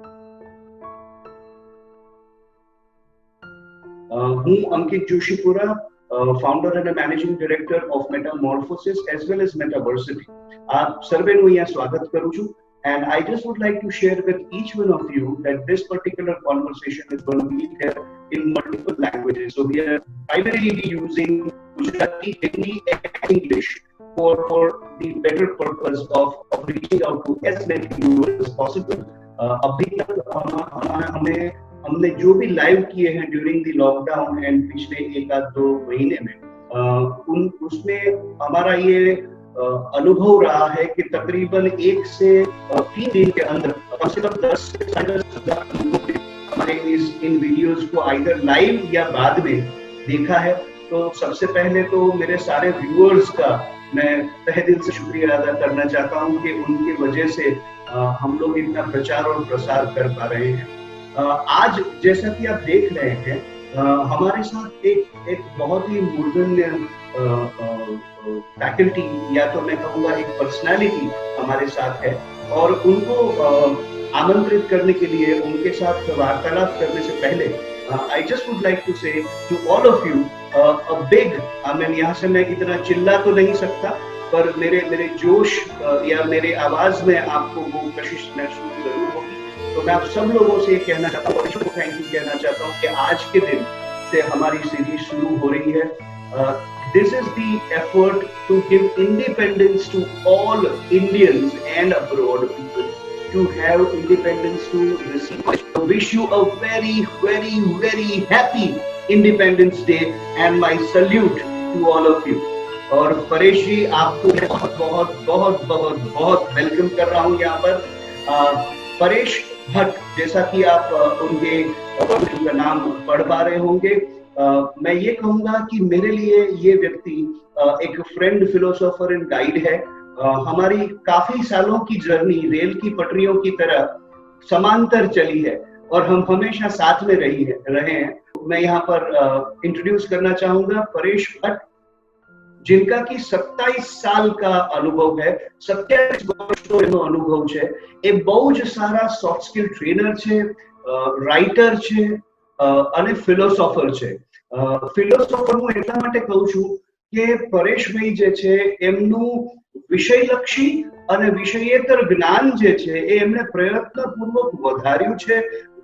હું અંકિત જોશીપુરા, ફાઉન્ડર અને managing director of Metamorphosis as well as Metaversity. આપ સર્વેનું અહીંયા સ્વાગત કરું છું. And I just would like to share with each one of you that this particular conversation is going to be there in multiple languages. So we are primarily using Gujarati, Hindi, and English for the better purpose of reaching out to as many viewers as possible. अभी तक हमने जो भी live किए हैं during the lockdown and पिछले एक आध दो महीने में उसमें हमारा ये अनुभव रहा है कि तकरीबन 1 से 3 दिन के अंदर कम से कम 10 से 10,000 लोगों ने हमारे इन वीडियोस को आइदर लाइव या बाद में देखा है. तो सबसे पहले तो मेरे सारे व्यूअर्स का मैं तहे दिल से शुक्रिया अदा करना चाहता हूँ कि उनकी वजह से हम लोग इतना प्रचार और प्रसार कर पा रहे हैं. आज जैसा कि आप देख रहे हैं हमारे साथ एक बहुत ही मूर्धन्य फैकल्टी या तो मैं कहूँगा एक पर्सनालिटी हमारे साथ है और उनको आमंत्रित करने के लिए उनके साथ वार्तालाप करने से पहले I just would like to say to all of you a big, I mean यहाँ से मैं इतना चिल्ला तो नहीं सकता पर मेरे जोश या मेरे आवाज में आपको वो कशिश महसूस जरूर होगी. तो मैं आप सब लोगों से कहना चाहता हूँ, थैंक यू कहना चाहता हूँ कि आज के दिन से हमारी सीरीज शुरू हो रही है. This is the effort to give independence to all Indians and abroad people to have independence to receive. I wish you a very, very, very happy Independence Day and my salute to all of you. और परेश जी आपको मैं बहुत बहुत बहुत बहुत बहुत welcome कर रहा हूँ यहाँ पर. परेश भट्ट, जैसा कि आप उनका नाम पढ़ पा रहे होंगे, मैं ये कहूँगा कि मेरे लिए ये व्यक्ति एक फ्रेंड, फिलोसोफर एंड गाइड है. हमारी काफी सालों की जर्नी रेल की पटरियों की तरह समांतर चली है और हम हमेशा साथ में रहे हैं. मैं यहाँ पर इंट्रोड्यूस करना चाहूंगा परेश भट्ट, जिनका की 27 साल का अनुभव है, 27 વર્ષનો અનુભવ છે. એ બહુ જ સારા સોફ્ટ સ્કિલ ટ્રેનર છે, રાઇટર છે અને ફિલોસોફર છે. ફિલોસોફર હું એટલા માટે કહું છું કે પરેશભાઈ જે છે એમનું વિષયલક્ષી અને વિષયેતર જ્ઞાન જે છે એ એમણે પ્રયત્નપૂર્વક વધાર્યું છે,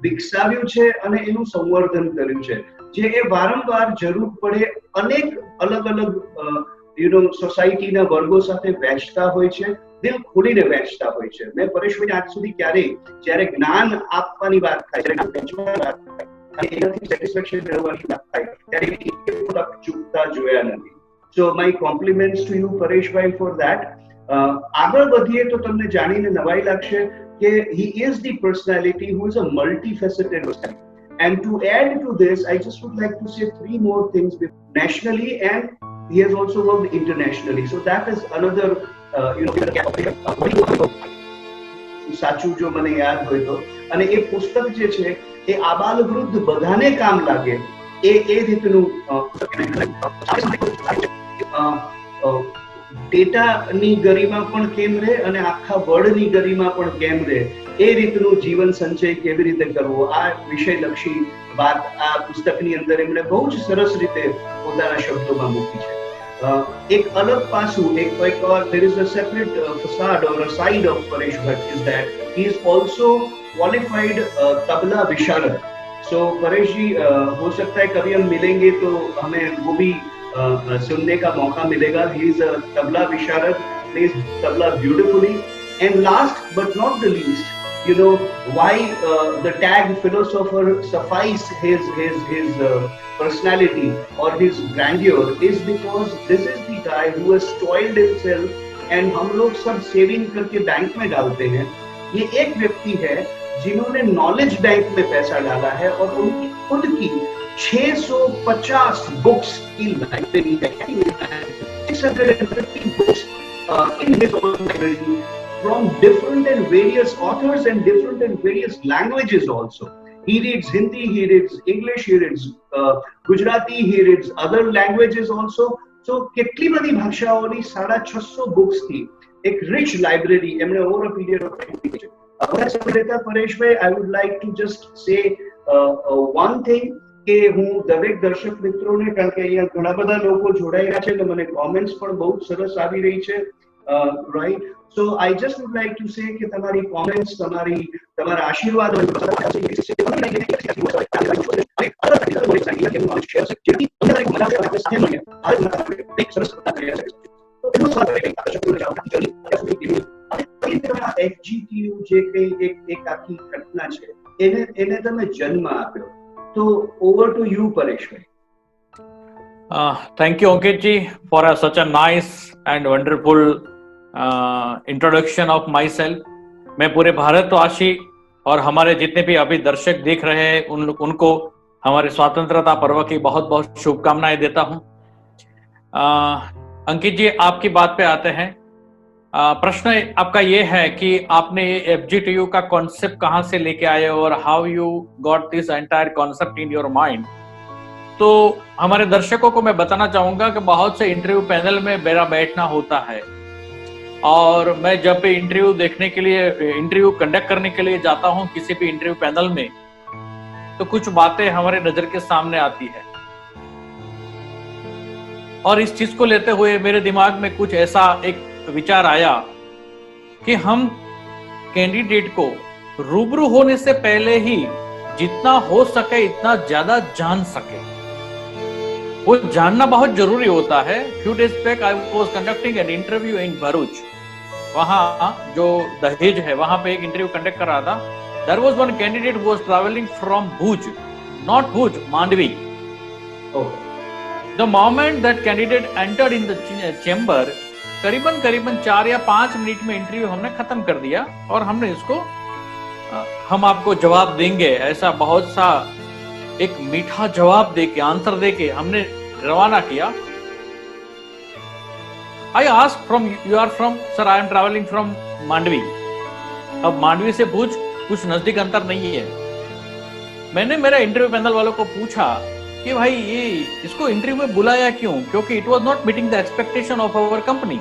વિકસાવ્યું છે અને એનું સંવર્ધન કર્યું છે, જે એ વારંવાર જરૂર પડે અનેક અલગ અલગ સોસાયટીના વર્ગો સાથે વહેંચતા હોય છે, દિલ ખોલીને વહેંચતા હોય છે. મેં પરેશભાઈને આજ સુધી ક્યારેય જ્યારે જ્ઞાન આપવાની વાત થાય, જ્યારે વહેંચવાની વાત થાય અને એનાથી સેટિસ્ફેક્શન મેળવવાની વાત થાય ત્યારે એક તક ચૂકતા જોયા નથી. સો my compliments to you Pareshbhai for that. આગળ વધીએ તો તમને જાણીને નવાઈ લાગશે કે he is the personality who is a multifaceted personality. And to add to this, I just would like to say 3 more things. Nationally, and he has also worked internationally. So that is another, સાચું જો મને યાદ હોય તો. અને એ પુસ્તક જે છે એ આબાલ વૃદ્ધ બધાને કામ લાગે એ રીતનું ડેટાની ગરિમા પણ કેમ રહે અને આખા વર્લ્ડની ગરિમા પણ કેમ રહે એ રીતનું જીવન સંચય કેવી રીતે કરવો, આ વિષયલક્ષી વાત આ પુસ્તકની અંદર એમણે બહુ જ સરસ રીતે પોતાના શબ્દોમાં મૂકી છે. એક અલગ પાસું, એક और there is a separate facade or a side of Paresh Bhatt is that he is also qualified tabla Visharad. So Paresh जी, हो सकता है कभी हम मिलेंगे तो हमें वो भी सुनने का मौका मिलेगा. He is a tabla Visharad, plays tabla beautifully. And last but not the least, you know why the tag philosopher suffice his personality or his grandeur is because this is the guy who has toiled himself. and हम लोग सब saving करके bank में डालते हैं. ये एक व्यक्ति है जिन्होंने नॉलेज बैंक में पैसा डाला है और उनकी खुद की 650 बुक्स की लाइब्रेरी है. 650 books in his own library from different and various authors and different and various languages also. He reads Hindi, he reads English, he reads Gujarati, he reads other languages also. So કેટલી બધી ભાષાઓની 650 books થી એક rich library એમણે over a period of time. What समय लेता પરેશ ભાઈ, I would like to just say one thing કે હું દરેક દર્શક મિત્રોને, કારણ કે અહીંયા ઘણા બધા લોકો જોડાયેલા છે અને મને કોમેન્ટ્સ પણ બહુ સરસ આવી રહી છે, right. So I just would like to say કે તમારી કોમેન્ટ્સ, તમારા આશીર્વાદ એફજીટીયુ જે કઈ એક આખી ઘટના છે એને તમે જન્મ આપ્યો. તો over to you Pareshbhai. Thank you, Ankit ji, for such a nice and wonderful introduction of myself. मैं पूरे भारतवासी और हमारे जितने भी अभी दर्शक देख रहे हैं उनको हमारे स्वतंत्रता पर्व की बहुत बहुत शुभकामनाएं देता हूं. अंकित जी, आपकी बात पे आते हैं. प्रश्न आपका ये है कि आपने एफजीटीयू का कॉन्सेप्ट कहाँ से लेके आए और how you got this entire concept in your mind. तो हमारे दर्शकों को मैं बताना चाहूंगा कि बहुत से इंटरव्यू पैनल में मेरा बैठना होता है और मैं जब भी इंटरव्यू कंडक्ट करने के लिए जाता हूं किसी भी इंटरव्यू पैनल में, तो कुछ बातें हमारे नजर के सामने आती है और इस चीज को लेते हुए मेरे दिमाग में कुछ ऐसा एक विचार आया कि हम कैंडिडेट को रूबरू होने से पहले ही जितना हो सके इतना ज्यादा जान सके. वो जानना बहुत जरूरी होता है. Few days back I was conducting an interview in Bharuch. वहां जो दहेज है वहां पे एक इंटरव्यू कंडक्ट कर रहा था. There was one candidate who was travelling from Bhuj, not Bhuj, Mandvi. The moment that candidate entered in the chamber, करीबन 4 या 5 मिनट में इंटरव्यू हमने खत्म कर दिया और हमने इसको हम आपको जवाब देंगे ऐसा बहुत सा एक मीठा जवाब देके, आंसर देके हमने रवाना किया. I asked from you are from, sir I am travelling from Mandvi. अब मांडवी से भुज कुछ नजदीक अंतर नहीं है. मैंने मेरा इंटरव्यू पैनल वालों को पूछा कि भाई ये इसको इंटरव्यू में बुलाया क्यों, क्योंकि it was not meeting the expectation of our company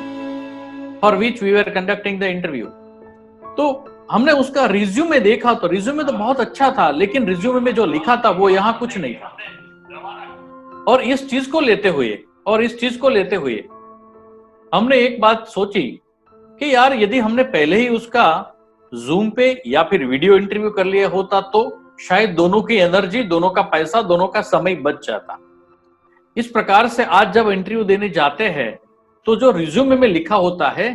for which we were conducting the interview. तो हमने उसका रिज्यूमे देखा तो रिज्यूमे तो बहुत अच्छा था, लेकिन रिज्यूमे में जो लिखा था वो यहाँ कुछ नहीं था. और इस चीज को लेते हुए हमने एक बात सोची कि यार यदि हमने पहले ही उसका जूम पे या फिर वीडियो इंटरव्यू कर लिया होता तो शायद दोनों की एनर्जी, दोनों का पैसा, दोनों का समय बच जाता. इस प्रकार से आज जब इंटरव्यू देने जाते हैं तो जो रिज्यूमे में लिखा होता है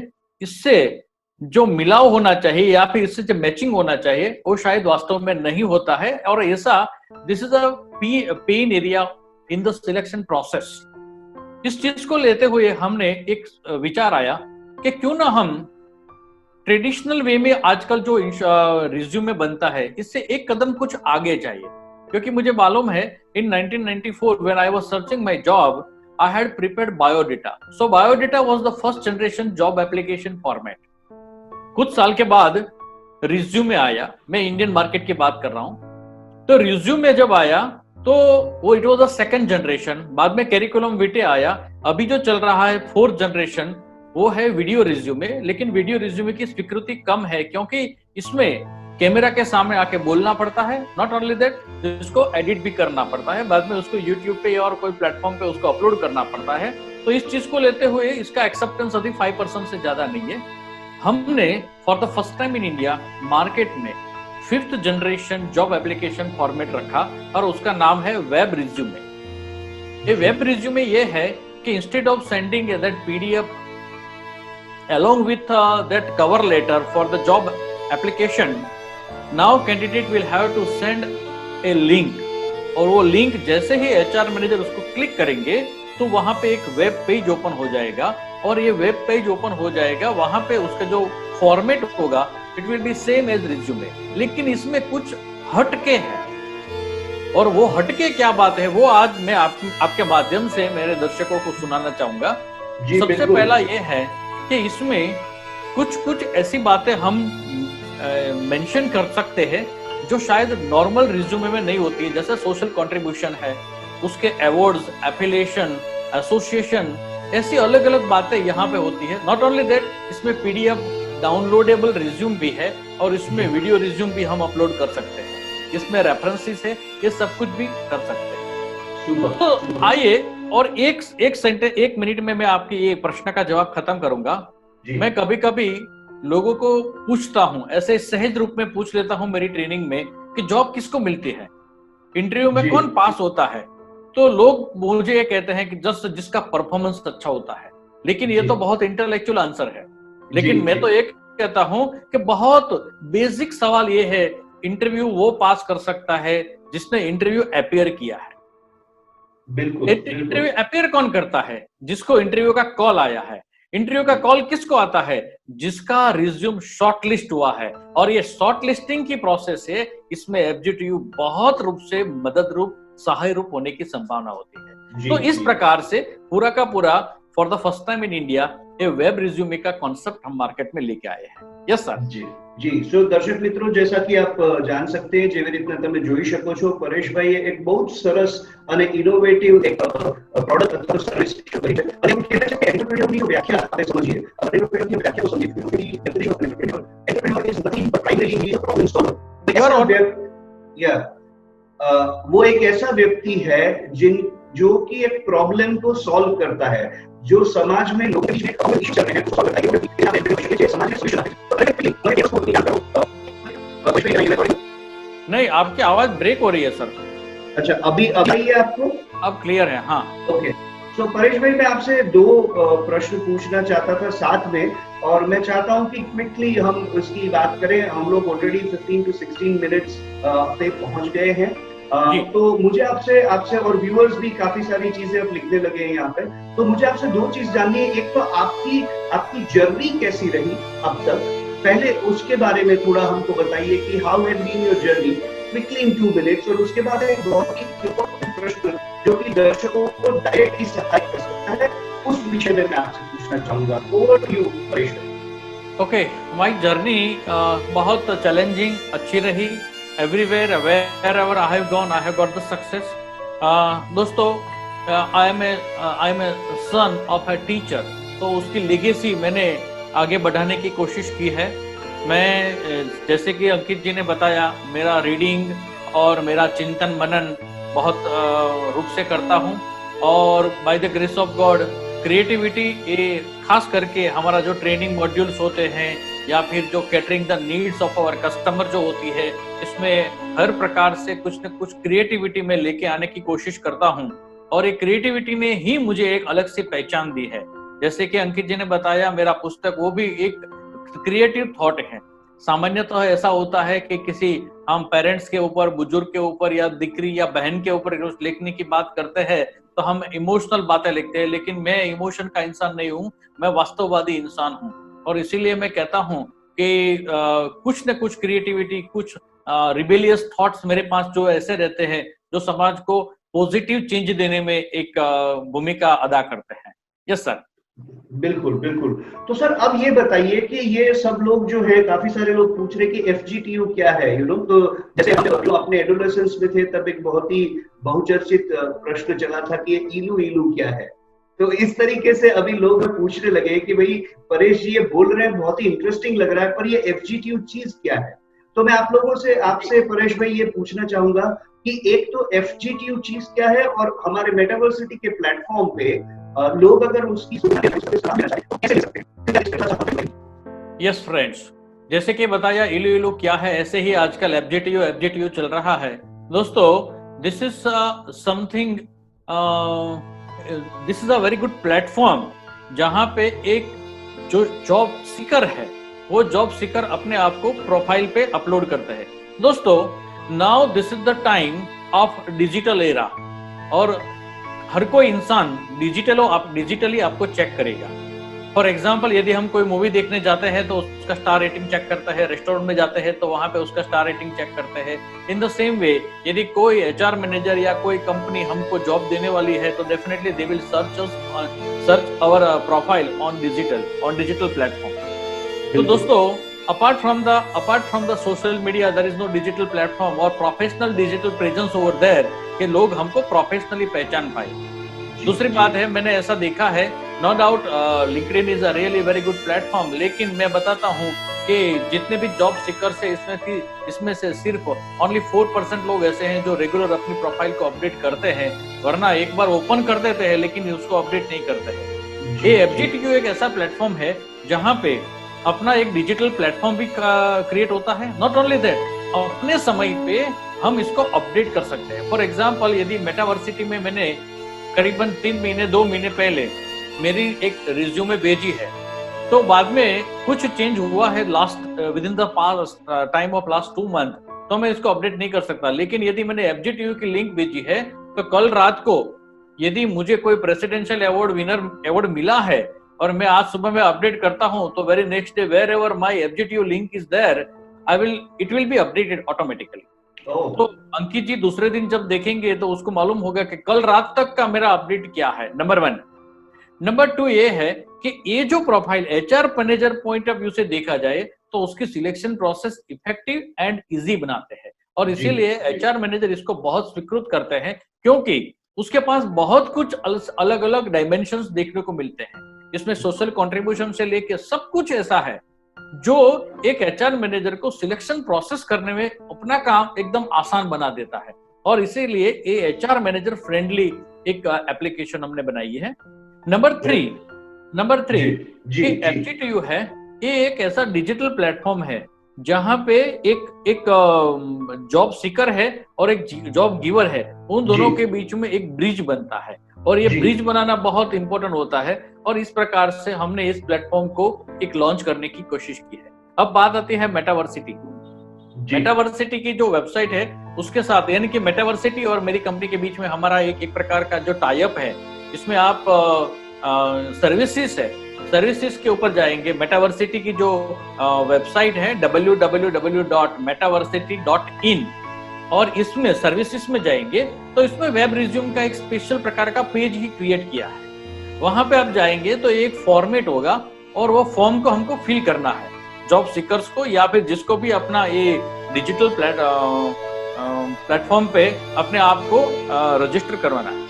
इससे जो मिलाव होना चाहिए या फिर इससे जो मैचिंग होना चाहिए वो शायद वास्तव में नहीं होता है. और ऐसा this is a pain area in the selection process. इस चीज को लेते हुए हमने एक विचार आया कि क्यों ना हम ट्रेडिशनल वे में आजकल जो रिज्यूमे बनता है इससे एक कदम कुछ आगे जाइए. क्योंकि मुझे मालूम है इन 1994 when I was searching my job I had prepared biodata. So biodata was the first generation job application format. कुछ साल के बाद रिज्यूमे आया. मैं इंडियन मार्केट की बात कर रहा हूं. तो रिज्यूमे जब आया तो वो it was the second generation. बाद में कैरिकुलम विटे आया. अभी जो चल रहा है फोर्थ जनरेशन वो है वीडियो रिज्यूमे. लेकिन वीडियो रिज्यूमे की स्वीकृति कम है क्योंकि इसमें कैमरा के सामने आके बोलना पड़ता है. नॉट ओनली दैट, इसको एडिट भी करना पड़ता है. बाद में उसको यूट्यूब पे और कोई प्लेटफॉर्म पे उसको अपलोड करना पड़ता है. तो इस चीज को लेते हुए इसका एक्सेप्टेंस अभी 5% से ज्यादा नहीं है. हमने for the first time in India market में 5th generation job application format रखा और उसका नाम है वेब रिज्यूमे. ये वेब रिज्यूमे ये है कि instead of sending that PDF along with that cover letter for the job application, now candidate will have to send a link. और वो लिंक जैसे ही एचआर मैनेजर उसको क्लिक करेंगे तो वहां पे एक वेब पेज ओपन हो जाएगा. और ये वेब पेज ओपन हो जाएगा, वहां पे उसका जो फॉर्मेट होगा it will be same as resume. लेकिन इसमें कुछ हटके है और वो हटके क्या बात है वो आज मैं आपके माध्यम से मेरे दर्शकों को सुनाना चाहूंगा. सबसे पहला ये है कि इसमें कुछ ऐसी बातें हम मेंशन कर सकते हैं जो शायद नॉर्मल रिज्यूमे में नहीं होती है. जैसे सोशल कंट्रीब्यूशन है, उसके अवार्ड्स, एफिलिएशन, एसोसिएशन, ऐसी अलग अलग बातें यहाँ पे होती है. नॉट ओनली दैट, इसमें पीडीएफ डाउनलोडेबल रिज्यूम भी है और इसमें वीडियो रिज्यूम भी हम अपलोड कर सकते हैं, इसमें रेफरेंसेस है, ये सब कुछ भी कर सकते हैं। तो आइए और एक मिनट में मैं आपके ये प्रश्न का जवाब खत्म करूंगा। मैं कभी कभी लोगों को पूछता हूं, ऐसे सहज रूप में पूछ लेता हूं मेरी ट्रेनिंग में कि जॉब किसको मिलती है, इंटरव्यू में कौन पास होता है, तो लोग मुझे ये कहते हैं कि जिसका परफॉर्मेंस अच्छा होता है। लेकिन ये तो बहुत इंटेलेक्चुअल आंसर है, लेकिन मैं तो एक कहता हूं कि बहुत बेसिक सवाल ये है, इंटरव्यू वो पास कर सकता है जिसने इंटरव्यू अपीयर किया है। बिल्कुल। इंटरव्यू अपीयर कौन करता है? जिसको इंटरव्यू का कॉल आया है। इंटरव्यू का कॉल किसको आता है? जिसका रिज्यूम शॉर्टलिस्ट हुआ है, और ये शॉर्टलिस्टिंग की प्रोसेस है, इसमें एफजीटीयू बहुत रूप से मदद रूप, सहाय रूप होने की संभावना होती है। तो इस प्रकार से पूरा का पूरा for the first time in India ये वेब रिज्यूमे का कॉन्सेप्ट हम मार्केट में लेके आए हैं। Yes sir. जी सो दर्शक મિત્રો, जैसा कि आप જાણ सकते हैं, જેવી રીતના તમે જોઈ શકો છો, પરેશભાઈએ એક બહુ સરસ અને ઇનોવેટિવ એક પ્રોડક્ટ અથવા સર્વિસ કરી છે, અને હું કહેતા છે કે એન્ટરપ્રેન્યોરની વ્યાખ્યા આપણે સમજીએ, એન્ટરપ્રેન્યોરની વ્યાખ્યા સમજીએ, entrepreneur is nothing but primary he is a problem solver. वो एक ऐसा व्यक्ति है जो कि एक प्रॉब्लम को सॉल्व करता है, जो समाज में लोगों के बीच में प्रॉब्लम इश्यू चल रहे हैं तो सॉल्व करता है। समाज में सॉल्यूशन नहीं, आपकी आवाज ब्रेक हो रही है सर। अच्छा, अभी है आपको? अब क्लियर है। हाँ, ओके। सो परेश भाई, मैं आपसे दो प्रश्न पूछना चाहता था साथ में, और मैं चाहता हूं कि क्विकली हम उसकी बात करें। हम लोग ऑलरेडी 15 to 16 मिनट्स पे पहुंच गए हैं, तो मुझे आपसे और व्यूअर्स भी काफी सारी चीजें अब लिखने लगे हैं यहाँ पे, तो मुझे आपसे दो चीज जाननी है। एक तो आपकी जर्नी कैसी रही अब तक, पहले उसके बारे में थोड़ा हमको बताइए कि how had been your journey quickly in 2 minutes, और उसके बाद एक बहुत ही प्रश्न जो कि दर्शकों को डायरेक्टली सहायक कर सकता है, उस विषय में मैं आपसे पूछना चाहूंगा। Over to you Paresh. Okay, my journey बहुत चैलेंजिंग अच्छी रही। Everywhere, wherever I have gone, I have got the success. दोस्तों, I am a son of a teacher, तो उसकी लेगेसी मैंने आगे बढ़ाने की कोशिश की है। मैं जैसे कि अंकित जी ने बताया, मेरा रीडिंग और मेरा चिंतन मनन बहुत रूप से करता हूँ, और by the grace of God creativity, ये खास करके हमारा जो ट्रेनिंग मॉड्यूल्स होते हैं या फिर जो catering the needs of our customer जो होती है, इसमें हर प्रकार से कुछ न कुछ क्रिएटिविटी में लेके आने की कोशिश करता हूँ, और ये क्रिएटिविटी ने ही मुझे एक अलग सी पहचान दी है। जैसे कि अंकित जी ने बताया, मेरा पुस्तक वो भी एक क्रिएटिव थॉट है। सामान्यतः ऐसा होता है कि किसी हम पेरेंट्स के ऊपर, बुजुर्ग के ऊपर या दिक्री या बहन के ऊपर लिखने की बात करते हैं तो हम इमोशनल बातें लिखते हैं, लेकिन मैं इमोशन का इंसान नहीं हूँ, मैं वास्तववादी इंसान हूँ, और इसीलिए मैं कहता हूँ कि कुछ न कुछ क्रिएटिविटी, कुछ रिबेलियस थॉट्स मेरे पास जो ऐसे रहते हैं जो समाज को पॉजिटिव चेंज देने में एक भूमिका अदा करते हैं। Yes sir. बिल्कुल बिल्कुल। तो सर, अब ये बताइए कि ये सब लोग जो है, काफी सारे लोग पूछ रहे कि एफजीटीयू क्या है, तो जैसे हम जो अपने एडोलेसेंस में थे तब एक बहुत ही बहुचर्चित प्रश्न चला था कि ये इलू क्या है, तो इस तरीके से अभी लोग पूछने लगे कि भाई परेश जी ये बोल रहे हैं, बहुत ही इंटरेस्टिंग लग रहा है, पर ये एफजीटीयू चीज क्या है। तो मैं आपसे परेश भाई ये पूछना चाहूंगा कि एक तो एफजीटीयू चीज क्या है, और हमारे मेटावर्सिटी के प्लेटफॉर्म पे लोग अगर उसकी यस फ्रेंड्स, जैसे कि बताया इलू क्या है, ऐसे ही आजकल एफजीटीयू चल रहा है। दोस्तों, this is something, this is a very good platform, जहां पे एक जो जॉब सीकर है, वो जॉब सीकर अपने आप को प्रोफाइल पे अपलोड करते हैं। दोस्तों, now this is the time of digital era, और हर कोई इंसान डिजिटली आपको चेक करेगा। फॉर एग्जाम्पल, यदि हम कोई मूवी देखने जाते हैं तो उसका स्टार रेटिंग चेक करता है, रेस्टोरेंट में जाते हैं तो वहां पे उसका स्टार रेटिंग चेक करते हैं। इन द सेम वे, यदि कोई एचआर मैनेजर या कोई कंपनी हमको जॉब देने वाली है तो definitely they will search our profile on digital platform. तो दोस्तों, apart from the social media, there is no digital platform or professional digital presence over there कि लोग हमको प्रोफेशनली पहचान पाए। दूसरी बात है, मैंने ऐसा देखा है no doubt LinkedIn is a really very good platform, लेकिन मैं बताता हूँ कि जितने भी जॉब सीकर्स है इसमें से सिर्फ ओनली 4% लोग ऐसे हैं जो रेगुलर अपनी प्रोफाइल को अपडेट करते हैं, वरना एक बार ओपन कर देते हैं लेकिन उसको अपडेट नहीं करते हैं। ये FGTQ एक ऐसा प्लेटफॉर्म है जहाँ पे अपना एक डिजिटल प्लेटफॉर्म भी क्रिएट होता है। नॉट ओनली दैट, अपने समय पे हम इसको अपडेट कर सकते हैं। फॉर एग्जाम्पल, यदि मेटावर्सिटी में मैंने करीबन 3 महीने 2 महीने पहले मेरी एक रिज्यूमे भेजी है, तो बाद में कुछ चेंज हुआ है last with in the past time of last 2 month, तो मैं इसको अपडेट नहीं कर सकता। लेकिन यदि मैंने FGTQ की लिंक भेजी है तो कल रात को यदि मुझे कोई प्रेसिडेंशियल अवार्ड विनर अवार्ड मिला है और मैं आज सुबह में अपडेट करता हूं, तो very next day wherever my FGTQ link is there, it will be updated automatically. तो अंकित जी दूसरे दिन जब देखेंगे तो उसको मालूम होगा कि कल रात तक का मेरा अपडेट क्या है, नंबर 1। नंबर 2 ये है कि ये जो profile HR manager point of view से देखा जाए तो उसकी selection process effective and easy बनाते हैं, और इसीलिए HR मैनेजर इसको बहुत स्वीकृत करते हैं, क्योंकि उसके पास बहुत कुछ अलग अलग डायमेंशंस देखने को मिलते हैं। इसमें सोशल कंट्रीब्यूशन से लेके सब कुछ ऐसा है जो एक HR मैनेजर को सिलेक्शन प्रोसेस करने में अपना काम एकदम आसान बना देता है, और इसीलिए ये HR मैनेजर फ्रेंडली एक एप्लीकेशन हमने बनाई है। नंबर 3 FGTQ है, ये एक ऐसा डिजिटल प्लेटफॉर्म है जहां पे एक जॉब सीकर है और एक जॉब गिवर है, उन दोनों के बीच में एक ब्रिज बनता है, और ये ब्रिज बनाना बहुत इंपॉर्टेंट होता है, और इस प्रकार से हमने इस प्लेटफॉर्म को एक लॉन्च करने की कोशिश की है। अब बात आती है मेटावर्सिटी। मेटावर्सिटी की जो वेबसाइट है उसके साथ, यानी कि मेटावर्सिटी और मेरी कंपनी के बीच में हमारा एक प्रकार का जो टाई अप है, इसमें आप सर्विसेज के ऊपर जाएंगे। मेटावर्सिटी की जो वेबसाइट है www.metaversity.in, और इसमें सर्विसेज में जाएंगे तो इसमें वेब रिज्यूम का एक स्पेशल प्रकार का पेज ही क्रिएट किया है। वहां पे आप जाएंगे तो एक फॉर्मेट होगा, और वो फॉर्म को हमको फिल करना है, जॉब सीकर्स को या फिर जिसको भी अपना ये डिजिटल प्लेटफॉर्म पे अपने आप को रजिस्टर करवाना है।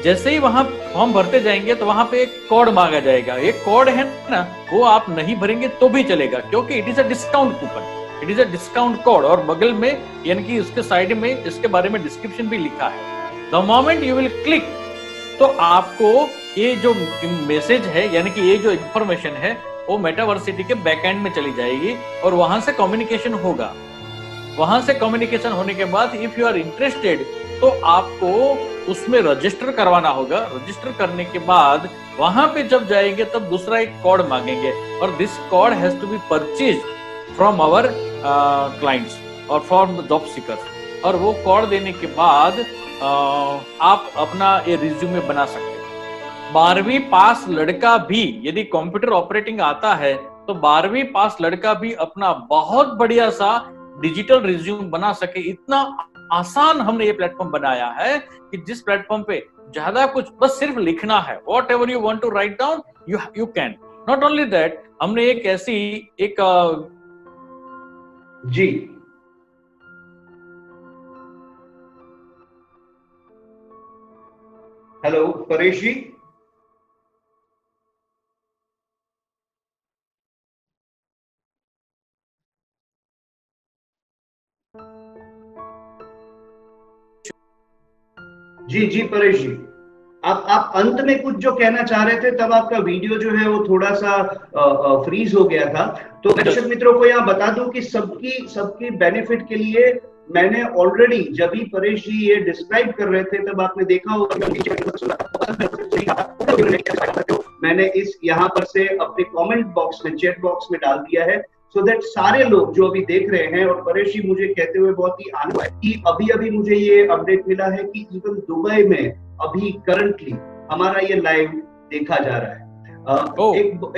जैसे ही वहां फॉर्म भरते जाएंगे तो वहां पे एक कोड मांगा जाएगा। एक कोड है ना, वो आप नहीं भरेंगे तो भी चलेगा, क्योंकि it is a discount coupon, it is a discount code, और बगल में यानी कि इसके साइड में इसके बारे में डिस्क्रिप्शन भी लिखा है। The moment you will click, तो आपको ये जो मैसेज है यानी कि ये जो इंफॉर्मेशन है वो मेटावर्सिटी के बैकएंड में चली जाएगी, और वहां से कम्युनिकेशन होगा। वहां से कम्युनिकेशन होने के बाद इफ यू आर इंटरेस्टेड तो आपको उसमें रजिस्टर करवाना होगा। रजिस्टर करने के बाद वहां पे जब जाएंगे तब दूसरा एक कोड मांगेंगे, और this code has to be purchase from our clients और फ्रॉम द जॉब सीकर्स, और वो कोड देने के बाद आप अपना ये रिज्यूमे बना सकते हैं। 12वीं पास लड़का भी यदि कंप्यूटर ऑपरेटिंग आता है तो 12वीं पास लड़का भी अपना बहुत बढ़िया सा डिजिटल रिज्यूम बना सके। इतना आसान हमने ये प्लेटफॉर्म बनाया है कि जिस प्लेटफॉर्म पे ज्यादा कुछ बस सिर्फ लिखना है, whatever you want to write down you can. Not only that, हमने एक ऐसी एक जी हेलो परेश जी, जी परेश जी, आप अंत में कुछ जो कहना चाह रहे थे, तब आपका वीडियो जो है वो थोड़ा सा फ्रीज हो गया था। तो दर्शक मित्रों को यहाँ बता दूं कि सबकी बेनिफिट के लिए मैंने ऑलरेडी, जब भी परेश जी ये डिस्क्राइब कर रहे थे तब आपने देखा होगा मैंने इस यहाँ पर से अपने कमेंट बॉक्स में, चैट बॉक्स में डाल दिया है, सो दैट सारे लोग जो अभी देख रहे हैं। और परेश जी मुझे कहते हुए बहुत ही आनंद है कि अभी मुझे ये अपडेट मिला है कि इवन दुबई में अभी करंटली हमारा ये लाइव देखा जा रहा है।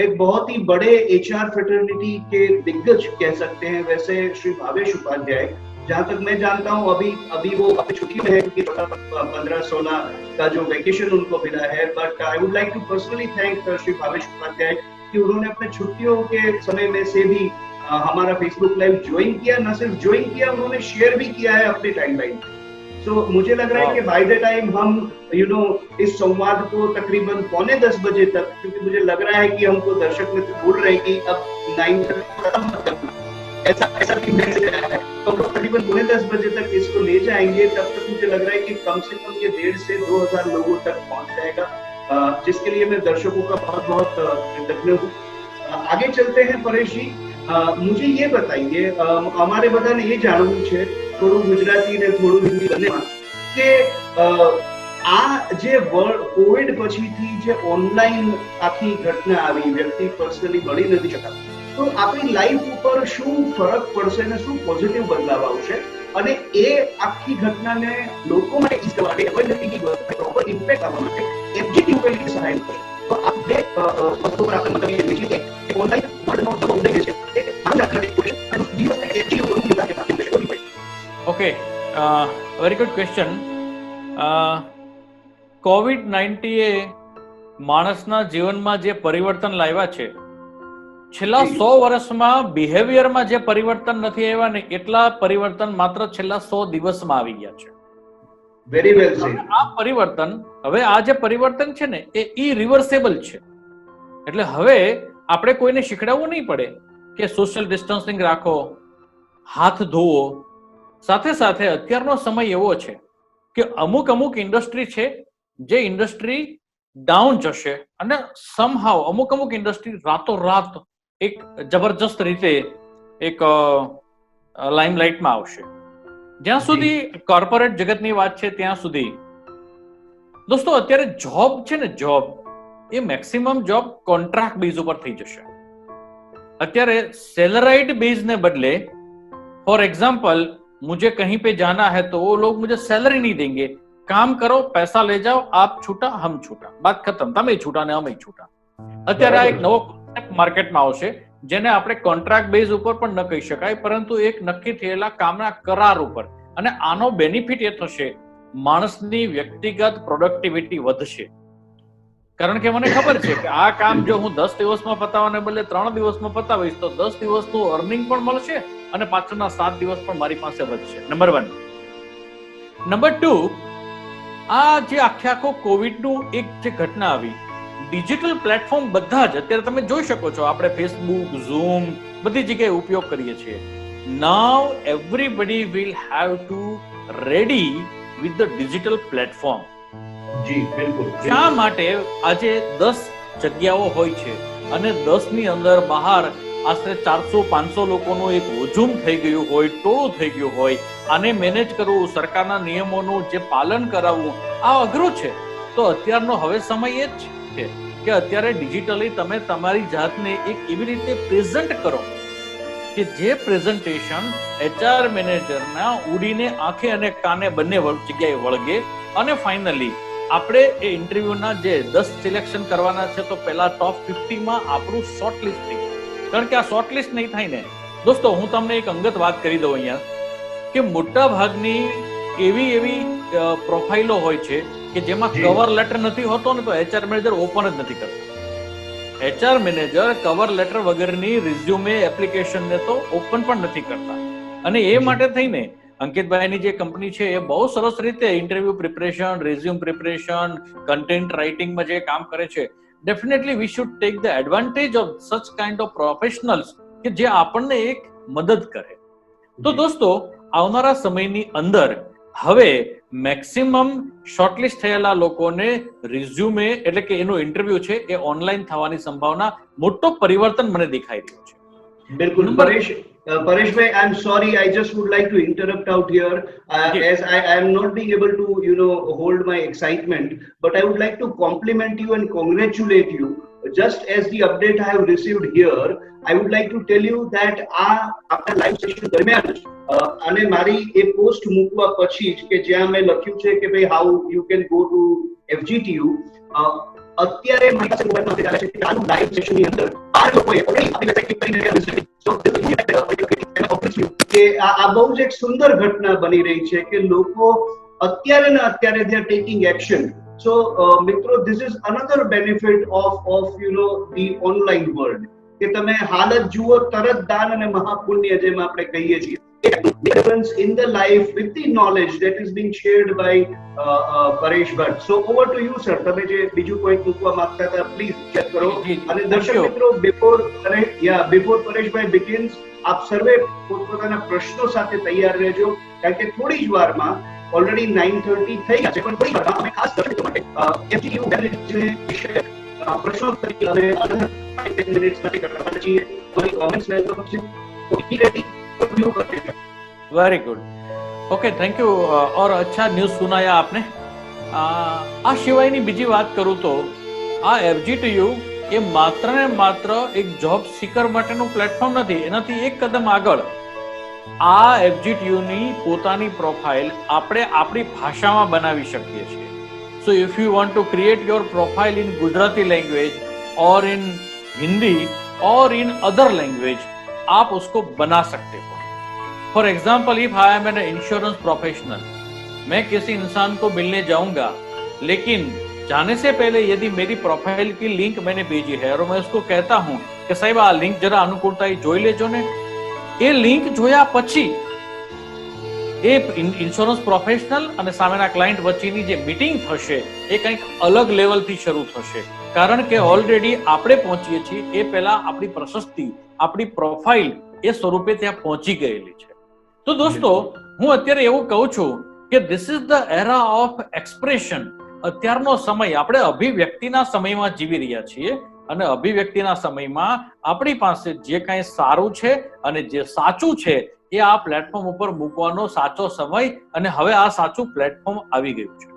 एक बहुत ही बड़े HR फ्रेटर्निटी के दिग्गज कह सकते हैं वैसे श्री भावेश उपाध्याय, जहां तक मैं जानता हूं अभी वो अपनी छुट्टी में है क्योंकि 15-16 का जो वेकेशन उनको मिला है। But I would like to personally thank Shri Bhavesh Upadhyay कि उन्होंने अपने छुट्टियों के समय में से भी हमारा फेसबुक लाइव ज्वाइन किया। न सिर्फ ज्वाइन किया, उन्होंने शेयर भी किया है अपने टाइमलाइन। सो मुझे लग रहा है कि बाय द टाइम हम इस संवाद को तकरीबन 9:45 बजे तक, क्योंकि मुझे लग रहा है कि हमको दर्शक मित्र बोल रहे हैं कि अब 9 खत्म मत करना, ऐसा भी मैसेज आया है, तो हम लोग तकरीबन 9:45 बजे तक इसको ले जाएंगे। तब तक मुझे लग रहा है कि कम से कम ये 1,500 से 2,000 लोगों तक पहुंच जाएगा, जिसके लिए मैं दर्शकों का बहुत बहुत कृतज्ञ हूँ। आगे चलते हैं परेश जी, मुझे ये बताइए, અમારે બધાને એ જાણવું છે, થોડું ગુજરાતી ને થોડું હિન્દી બંનેમાં, કે આ જે કોવિડ પછીથી જે ઓનલાઈન આખી ઘટના આવી, વ્યક્તિ પર્સનલી મળી નથી શકતા, તો આપણી લાઈફ ઉપર શું ફરક પડશે ને શું પોઝિટિવ બદલાવ આવશે, અને એ આખી ઘટનાને લોકો માટે ઈઝ કરવા માટે, અવેલેબિલિટી પ્રોપર ઇમ્પેક્ટ આવવા માટે એફજીટી કઈ રીતે સહાય કરશે? તો આ બે વસ્તુ પર આપણે મતલબ એ લીધી કે ઓનલાઈન વર્લ્ડનો જે ઉદય છે એ આમ રાખવાની અને દિવસને એફજીટી ઉપર નિકાલ કરવાની. Okay, very good question. કોવિડ-19 એ માણસના જીવનમાં જે પરિવર્તન લાવ્યા છે, છેલ્લા 100 વર્ષમાં બિહેવિયરમાં જે પરિવર્તન નથી આવ્યા ને એટલા પરિવર્તન માત્ર છેલ્લા 100 દિવસમાં આવી ગયા છે. Very well said. આ પરિવર્તન, હવે આ જે પરિવર્તન છે ને એ ઇરિવર્સેબલ છે. એટલે હવે આપણે કોઈને શીખડાવવું નહીં પડે કે સોશિયલ ડિસ્ટન્સિંગ રાખો, હાથ ધોવો. સાથે સાથે અત્યારનો સમય એવો છે કે અમુક ઇન્ડસ્ટ્રી છે જે ઇન્ડસ્ટ્રી ડાઉન જશે અને સમહાવ અમુક ઇન્ડસ્ટ્રી રાતોરાત એક જબરજસ્ત રીતે એક લાઇમલાઇટમાં આવશે. જ્યાં સુધી કોર્પોરેટ જગતની વાત છે ત્યાં સુધી દોસ્તો અત્યારે જોબ છે ને, જોબ એ મેક્સિમમ જોબ કોન્ટ્રાક્ટ બેઝ ઉપર થઈ જશે. અત્યારે સેલરાइड बेस ने बदले, फॉर एग्जाम्पल मुझे कहीं पे जाना है तो वो लोग मुझे सैलरी नहीं देंगे, काम करो पैसा ले जाओ, आप छूटा हम छूटा, बात खत्म, તમે છૂટા ને અમે છૂટા. અત્યારે આ એક નવો કોન્સેપ્ટ માર્કેટમાં આવશે જેને આપણે કોન્ટ્રાક્ટ બેઝ ઉપર પણ ન કહી શકાય, પરંતુ એક નક્કી થયેલા કામના કરાર ઉપર. અને આનો બેનિફિટ એ થશે, માણસની વ્યક્તિગત પ્રોડક્ટિવિટી વધશે. કારણ કે મને ખબર છે કે આ કામ જો હું 10 દિવસમાં પતાવવાને બદલે 3 દિવસમાં પતાવીશ તો 10 દિવસનું અર્નિંગ પણ મળશે અને પાછળના 7 દિવસ પણ મારી પાસે વધશે. નંબર 1. નંબર 2, આ જે આખો કોવિડનું એક જે ઘટના આવી, ડિજિટલ પ્લેટફોર્મ બધા જ અત્યારે તમે જોઈ શકો છો, આપણે ફેસબુક, ઝૂમ બધી જગ્યાએ ઉપયોગ કરીએ છીએ. Now everybody will have to ready with the digital platform. જી બિલકુલ. શા માટે આજે 10 જગ્યાઓ હોય છે અને 10 ની અંદર બહાર આશરે 400-500 લોકોનું એક હુજુમ થઈ ગયું હોય, ટોળું થઈ ગયું હોય, આને મેનેજ કરવું, સરકારના નિયમોનું જે પાલન કરાવવું આ અઘરું છે. તો અત્યારનો હવે સમય એ જ છે કે અત્યારે ડિજિટલી તમે તમારી જાતને એક એવી રીતે પ્રેઝન્ટ કરો કે જે પ્રેઝન્ટેશન HR મેનેજરના ઉડીને આંખે અને કાને બંને જગ્યાએ વળગે. અને ફાઇનલી આપણે એ ઇન્ટરવ્યુના જે 10 સિલેક્શન કરવાના છે તો પહેલા ટોપ 50 માં આપણું શોર્ટલિસ્ટ થઈ. કારણ કે આ શોર્ટલિસ્ટ નહીં થાય ને દોસ્તો, હું તમને એક અંગત વાત કરી દઉં અહીંયા કે મોટા ભાગની એવી પ્રોફાઇલો હોય છે કે જેમાં કવર લેટર નથી હોતો ને તો HR મેનેજર ઓપન જ નથી કરતા. HR મેનેજર કવર લેટર વગરની રિઝ્યુમે એપ્લિકેશનને તો ઓપન પણ નથી કરતા. અને એ માટે થઈને અંકિતભાઈની જે કંપની છે એ બહુ સરસ રીતે interview preparation, resume preparation, content રાઇટિંગમાં જે કામ કરે છે. Definitely we should take the advantage of such kind of professionals કે જે આપણને એક મદદ કરે. તો દોસ્તો આવનારા સમયની અંદર હવે મેક્સિમમ શોર્ટલિસ્ટ થયેલા લોકોને રિઝ્યુમે એટલે કે એનો ઇન્ટરવ્યુ છે એ ઓનલાઈન થવાની સંભાવના, મોટો પરિવર્તન મને દેખાઈ રહ્યો છે. બિલકુલ. Paresh bhai, I'm sorry, I just would like to interrupt out here, as I am not being able to hold my excitement, but I would like to compliment you and congratulate you. Just as the update I have received here, I would like to tell you that આપણા live session દરમિયાન અને મારી એ post મૂકવા પછી જ કે જ્યાં મેં લખ્યું છે કે ભાઈ how you can go to FGTU, અત્યારે મારી પાસે મોબાઈલ નંબર ચાલે છે કે ચાલુ લાઈવ સેશનની અંદર 12 લોકોએ ઓલરેડી આપણી વેબસાઈટ ક્લિક કરીને રજીસ્ટર. સો કે આ બહુ જ એક સુંદર ઘટના બની રહી છે કે લોકો અત્યારે ને અત્યારે they are taking action. So મિત્રો, this is another benefit of the online world કે તમે હાલત જુઓ તરત દાન અને મહાપુણ્ય જેમ આપણે કહીએ છીએ difference in the life with the knowledge that is being shared by Paresh Bhatt. So over to you, sir. તમે જે બીજું કોઈ મૂકવા માંગતા હતા, પ્લીઝ ચેક કરો. અને દર્શક મિત્રો, before પરેશભાઈ begins, આપ સર્વે પોતપોતાના પ્રશ્નો સાથે તૈયાર રહેજો, કારણ કે થોડી જ વારમાં ઓલરેડી 9:30 થઈ ગયા છે, પણ થોડી વારમાં અમે ખાસ દર્શકો માટે FGTU જે વિષય પ્રશ્નોત્તરી અમે 10 મિનિટ્સ માટે કરવાના છીએ. તમારી કોમેન્ટ્સ વેલકમ છે. Very good, okay, thank you. और अच्छा न्यूज सुनाया आपने. આ સિવાયની બીજી વાત કરું તો આ FGTU એ માત્ર ને માત્ર એક જોબ સીકર માટેનું પ્લેટફોર્મ નથી, એનાથી એક કદમ આગળ આ FGTU ની પોતાની પ્રોફાઇલ આપણે આપણી ભાષામાં બનાવી શકીએ છીએ. So if you want to create your profile in Gujarati language और इन हिंदी और इन अदर लैंग्वेज, आप उसको बना सकते हो. For example, if I am an insurance professional, मैं किसी इंसान को मिलने जाऊंगा, लेकिन जाने से पहले यदि मेरी प्रोफाइल की लिंक मैंने भेजी है और मैं उसको कहता हूं कि साहब आ लिंक जरा अनुकूलता જોઈ લેજો ને, એ લિંક જોયા પછી એ ઇન્સ્યોરન્સ પ્રોફેશનલ અને સામેના ક્લાયન્ટ વચ્ચેની જે મીટિંગ થશે એ કંઈક અલગ લેવલથી શરૂ થશે, કારણ કે ઓલરેડી આપણે પહોંચીએ છીએ એ પહેલા આપણી પ્રશસ્તિ, આપણી પ્રોફાઇલ એ સ્વરૂપે ત્યાં પહોંચી ગયેલી છે. તો દોસ્તો, હું અત્યારે એવું કહું છું કે this is the era of expression. અત્યારનો સમય, આપણે અભિવ્યક્તિના સમયમાં જીવી રહ્યા છીએ અને અભિવ્યક્તિના સમયમાં આપણી પાસે જે કાંઈ સારું છે અને જે સાચું છે એ આ પ્લેટફોર્મ ઉપર મૂકવાનો સાચો સમય અને હવે આ સાચું પ્લેટફોર્મ આવી ગયું છે.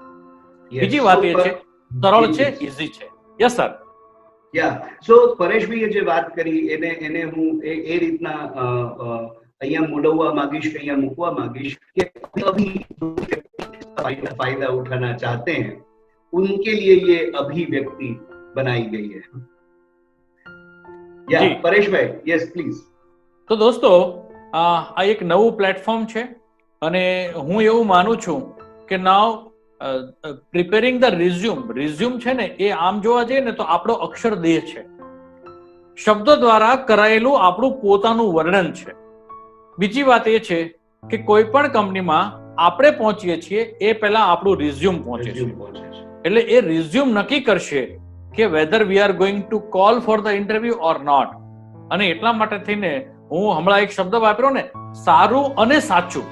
બીજી વાત એ છે, સરળ છે, ઈઝી છે. Yes sir. સો પરેશભાઈએ જે વાત કરી એને હું એ રીતના અહીંયા મોડવવા માંગીશ કે અહીંયા મૂકવા માંગીશ કે અભી फायदा उठाना चाहते हैं उनके लिए ये अभिव्यक्ति बनाई गई है. परेश भाई, यस प्लीज. તો દોસ્તો, આ એક નવું પ્લેટફોર્મ છે અને હું એવું માનું છું કે નાવ પ્રિપેરિંગ ધ રિઝ્યુમ છે ને, એ આમ જોવા જઈએ ને તો આપણો અક્ષર દેહ છે, શબ્દો દ્વારા કરાયેલું આપણું પોતાનું વર્ણન છે. બીજી વાત એ છે કે કોઈ પણ કંપનીમાં આપણે પહોંચીએ છીએ એ પહેલા આપણું રિઝ્યુમ પહોંચે છે, એટલે એ રિઝ્યુમ નક્કી કરશે કે whether we are going to call for the interview or not. અને એટલા માટે થઈને હું હમણાં એક શબ્દ વાપર્યો ને, સારું અને સાચું,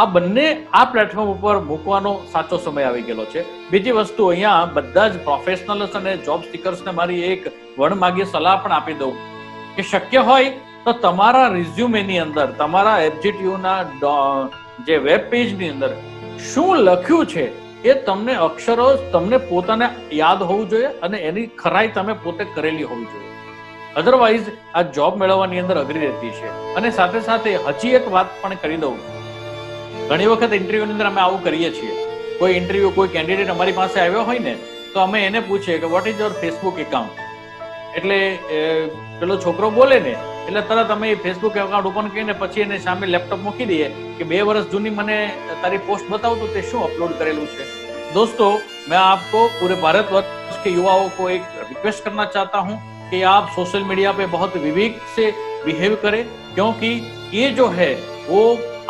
આ બંને આ પ્લેટફોર્મ ઉપર મૂકવાનો સાચો સમય આવી ગયેલો છે. બીજી વસ્તુ, અહીંયા બધા જ પ્રોફેશનલ્સ અને જોબ સિકર્સને મારી એક વણમાગી સલાહ પણ આપી દઉં કે શક્ય હોય તો તમારા રિઝ્યુમેની અંદર, તમારા FGTU ના જે વેબ પેજની અંદર શું લખ્યું છે એ તમને અક્ષરો તમને પોતાને યાદ હોવું જોઈએ અને એની ખરાઈ તમે પોતે કરેલી હોવી જોઈએ. અધરવાઇઝ આ જોબ મેળવવાની અંદર અઘરી રહેતી છે. અને સાથે સાથે હજી એક વાત પણ કરી દઉં, ઘણી વખત ઇન્ટરવ્યુની અંદર અમે આવું કરીએ છીએ. કોઈ ઇન્ટરવ્યુ, કોઈ કેન્ડિડેટ અમારી પાસે આવ્યો હોય ને તો અમે એને પૂછીએ કે what is your Facebook account. એટલે પેલો છોકરો બોલે ને એટલે તરત અમે ફેસબુક એકાઉન્ટ ઓપન કરીને પછી એને સામે લેપટોપ મૂકી દઈએ કે 2 વર્ષ જૂની મને તારી પોસ્ટ बताओ तो તે શું अपलोड करेलू છે. दोस्तों, मैं आपको पूरे भारतवर्ष के युवाओं को एक रिक्वेस्ट करना चाहता हूं कि आप सोशल मीडिया पे बहुत विवेक से बिहेव करें, क्योंकि ये जो है वो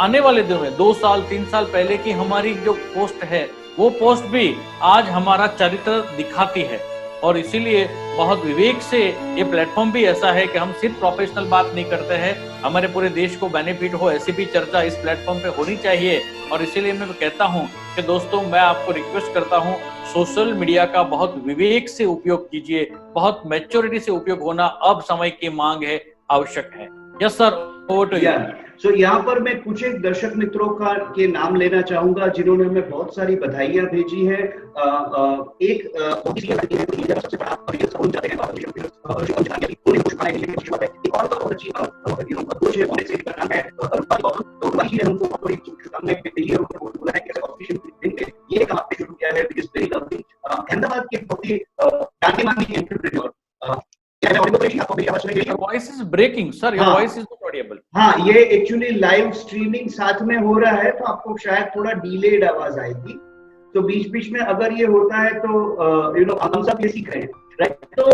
आने वाले दिनों में 2 साल 3 साल पहले की हमारी जो पोस्ट है वो पोस्ट भी आज हमारा चरित्र दिखाती है. और इसीलिए बहुत विवेक से ये प्लेटफॉर्म भी ऐसा है कि हम सिर्फ प्रोफेशनल बात नहीं करते हैं, हमारे पूरे देश को बेनिफिट हो ऐसी भी चर्चा इस प्लेटफॉर्म पे होनी चाहिए. और इसीलिए मैं कहता हूं कि दोस्तों, मैं आपको रिक्वेस्ट करता हूं, सोशल मीडिया का बहुत विवेक से उपयोग कीजिए, बहुत मैच्योरिटी से उपयोग होना अब समय की मांग है, आवश्यक है. Yes sir, over to you. So यहाँ पर मैं कुछ एक दर्शक मित्रों के नाम लेना चाहूंगा जिन्होंने हमें बहुत सारी बधाइयां भेजी है. एक अहमदाबाद के बहुत ही जाने माने entrepreneur. Your voice is breaking, sir. Your voice is not audible. हाँ, ये एक्चुअली लाइव स्ट्रीमिंग साथ में हो रहा है तो आपको शायद थोड़ा डिलेड आवाज आएगी, तो बीच बीच में अगर ये होता है तो हम सब ये सीख रहे हैं राइट। तो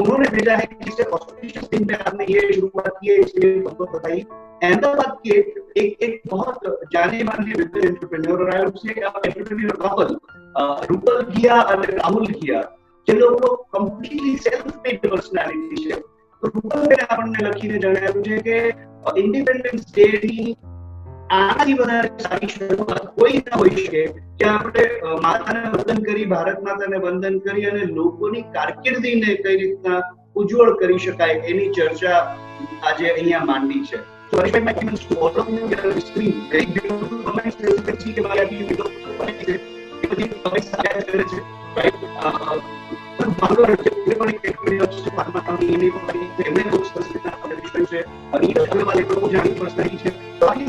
उन्होंने भेजा है कि जिससे ऑस्पिशियस दिन में आपने ये शुरुआत की है, इसलिए हमको बताइए। अहमदाबाद के एक बहुत जाने माने विमेन एंटरप्रेन्योर और I would say entrepreneur couple Rupal Ghiya અને રાહુલ ઘિયા, જે લોકો કમ્પ્લીટલી સેલ્ફ મેડ પર્સનાલિટી છે. તો રૂપલબેને આપણને લખીને જણાવ્યું છે કે ઇન્ડિપેન્ડન્સ ડે ની આનાથી વધારે સારી શરૂઆત કોઈ ના હોઈ શકે કે આપણે માતાને વંદન કરી, ભારત માતાને વંદન કરી અને લોકોની કારકિર્દીને કઈ રીતના ઉજ્જવળ કરી શકાય એની ચર્ચા આજે અહીંયા માંડી છે. So I my comments to all of you. We are screen very beautiful comments. You can see that I have been comments right. Bangalore everybody experience farmacology એની એમને બુક્સ તસવીરના આપણે વિષય છે અને એ વાલે લોકો જાણી પર્સનલી છે. તો આ ઘણા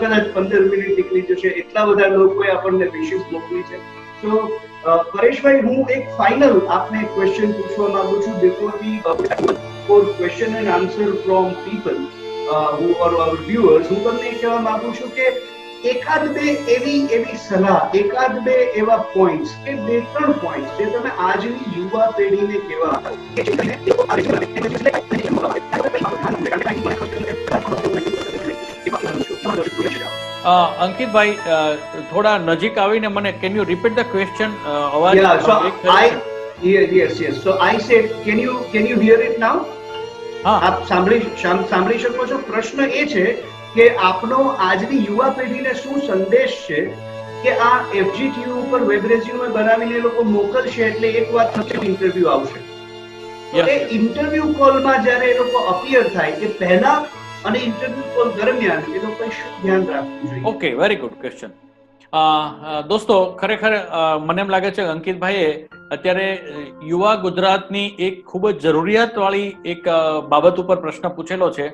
કદાચ 15 મિનિટ નીકળી જશે, એટલા બધા લોકોએ આપણને વિશેષ મોકલી છે. તો પરેશભાઈ, હું એક ફાઇનલ આપને એક ક્વેશ્ચન પૂછવા માંગુ છું before we for question and answer from people who are our viewers. હું તમને એ કહેવા માંગુ છું કે એકાદ બે એવી સલાહ, એકાદ બે એવા પોઈન્ટ્સ કે બે ત્રણ પોઈન્ટ્સ જે તમે આજની યુવા પેઢીને કહેવા અંકિતભાઈ થોડા નજીક આવીને મને can you repeat the question? અવાજ yes. So I said, can you hear it now? આપ સાંભળી શકો છો? પ્રશ્ન એ છે કે આપનો આજની યુવા પેઢીને શું સંદેશ છે કે આ FGTU ઉપર વેબ રેઝ્યુમે બનાવીને લોકો મોકલશે એટલે એક વાત થશે, ઇન્ટરવ્યુ આવશે. એ ઇન્ટરવ્યુ કોલમાં જ્યારે એ લોકો અપિયર થાય કે પહેલા અને ઇન્ટરવ્યુ કોલ દરમિયાન એ લોકોએ શું ધ્યાન રાખવું જોઈએ? Okay, very good question. દોસ્તો, ખરેખર મને એમ લાગે છે અંકિતભાઈએ અત્યારે યુવા ગુજરાતની એક ખૂબ જ જરૂરિયાત વાળી એક બાબત ઉપર પ્રશ્ન પૂછેલો છે.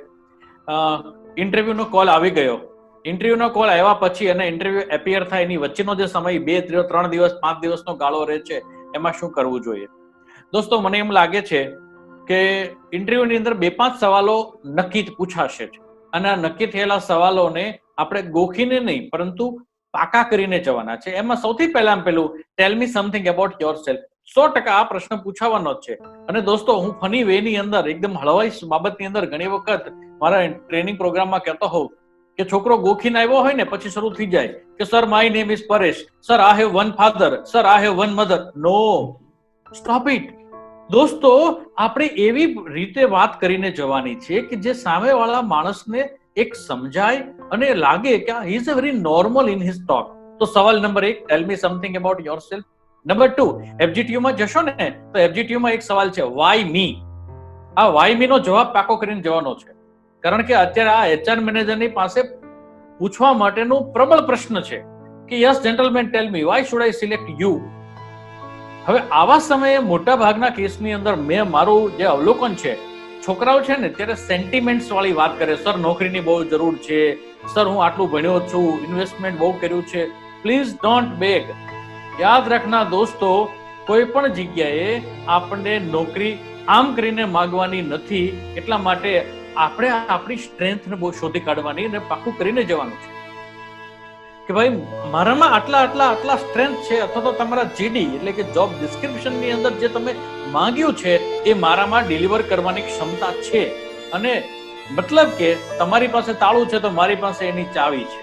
ઇન્ટરવ્યુનો કોલ આવી ગયો, ઇન્ટરવ્યુનો કોલ આવ્યા પછી અને ઇન્ટરવ્યુ એપિયર થાય એની વચ્ચેનો જે સમય 2, 3 દિવસ 5 દિવસનો ગાળો રહે છે, એમાં શું કરવું જોઈએ? દોસ્તો, મને એમ લાગે છે કે ઇન્ટરવ્યુની અંદર 2-5 સવાલો નક્કી પૂછાશે જ અને આ નક્કી થયેલા સવાલોને આપણે ગોખીને નહીં પરંતુ પાકા કરીને જવાના છે. એમાં સૌથી પહેલું ટેલ મી સમથિંગ અબાઉટ યોરસેલ્ફ. 100% આ પ્રશ્ન પૂછાવાનો જ છે. અને દોસ્તો, હું ફની વે ની અંદર એકદમ હળવાઈ બાબતની અંદર ઘણી વખત મારા ટ્રેનિંગ પ્રોગ્રામમાં કહેતો હોઉં કે છોકરો ગોખીને આવ્યો હોય ને પછી શરૂ થઈ જાય કે sir my name is Paresh, sir I have one father, sir I have one mother. No, stop it. દોસ્તો, આપણે એવી રીતે વાત કરીને જવાની છે કે જે સામેવાળા માણસને એક સમજાય અને લાગે કે he is a very normal in his talk. તો સવાલ નંબર 1, tell me something about yourself. Number 2, FGTU માં જશો ને તો FGTU માં એક સવાલ છે, વાય મી. આ વાય મી નો જવાબ પાકો કરીને જવાનો છે, કારણ કે અત્યારે આ HR મેનેજરની પાસે પૂછવા માટેનું પ્રબળ પ્રશ્ન છે કે yes gentleman, tell me why should I select you. હવે આવા સમયે મોટા ભાગના કેસની અંદર મેં મારું જે અવલોકન છે, છોકરાઓ છે ને ત્યારે સેન્ટિમેન્ટ્સ વાળી વાત કરે. સર નોકરીની બહુ જરૂર છે, સર હું આટલું ભણ્યો છું, ઇન્વેસ્ટમેન્ટ બહુ કર્યું છે. Please don't bag. યાદ રાખના દોસ્તો, કોઈ પણ જગ્યાએ આપણને નોકરી આમ કરીને માંગવાની નથી. એટલા માટે આપણે આપણી સ્ટ્રેન્થને બહુ શોધી કાઢવાની અને પાકું કરીને જવાનું છે કે ભાઈ મારામાં આટલા સ્ટ્રેન્થ છે, અથવા તો તમારા GD એટલે કે જોબ ડિસ્ક્રિપ્શનની અંદર જે તમે માંગ્યું છે એ મારામાં ડિલિવર કરવાની ક્ષમતા છે. અને મતલબ કે તમારી પાસે તાળું છે તો મારી પાસે એની ચાવી છે.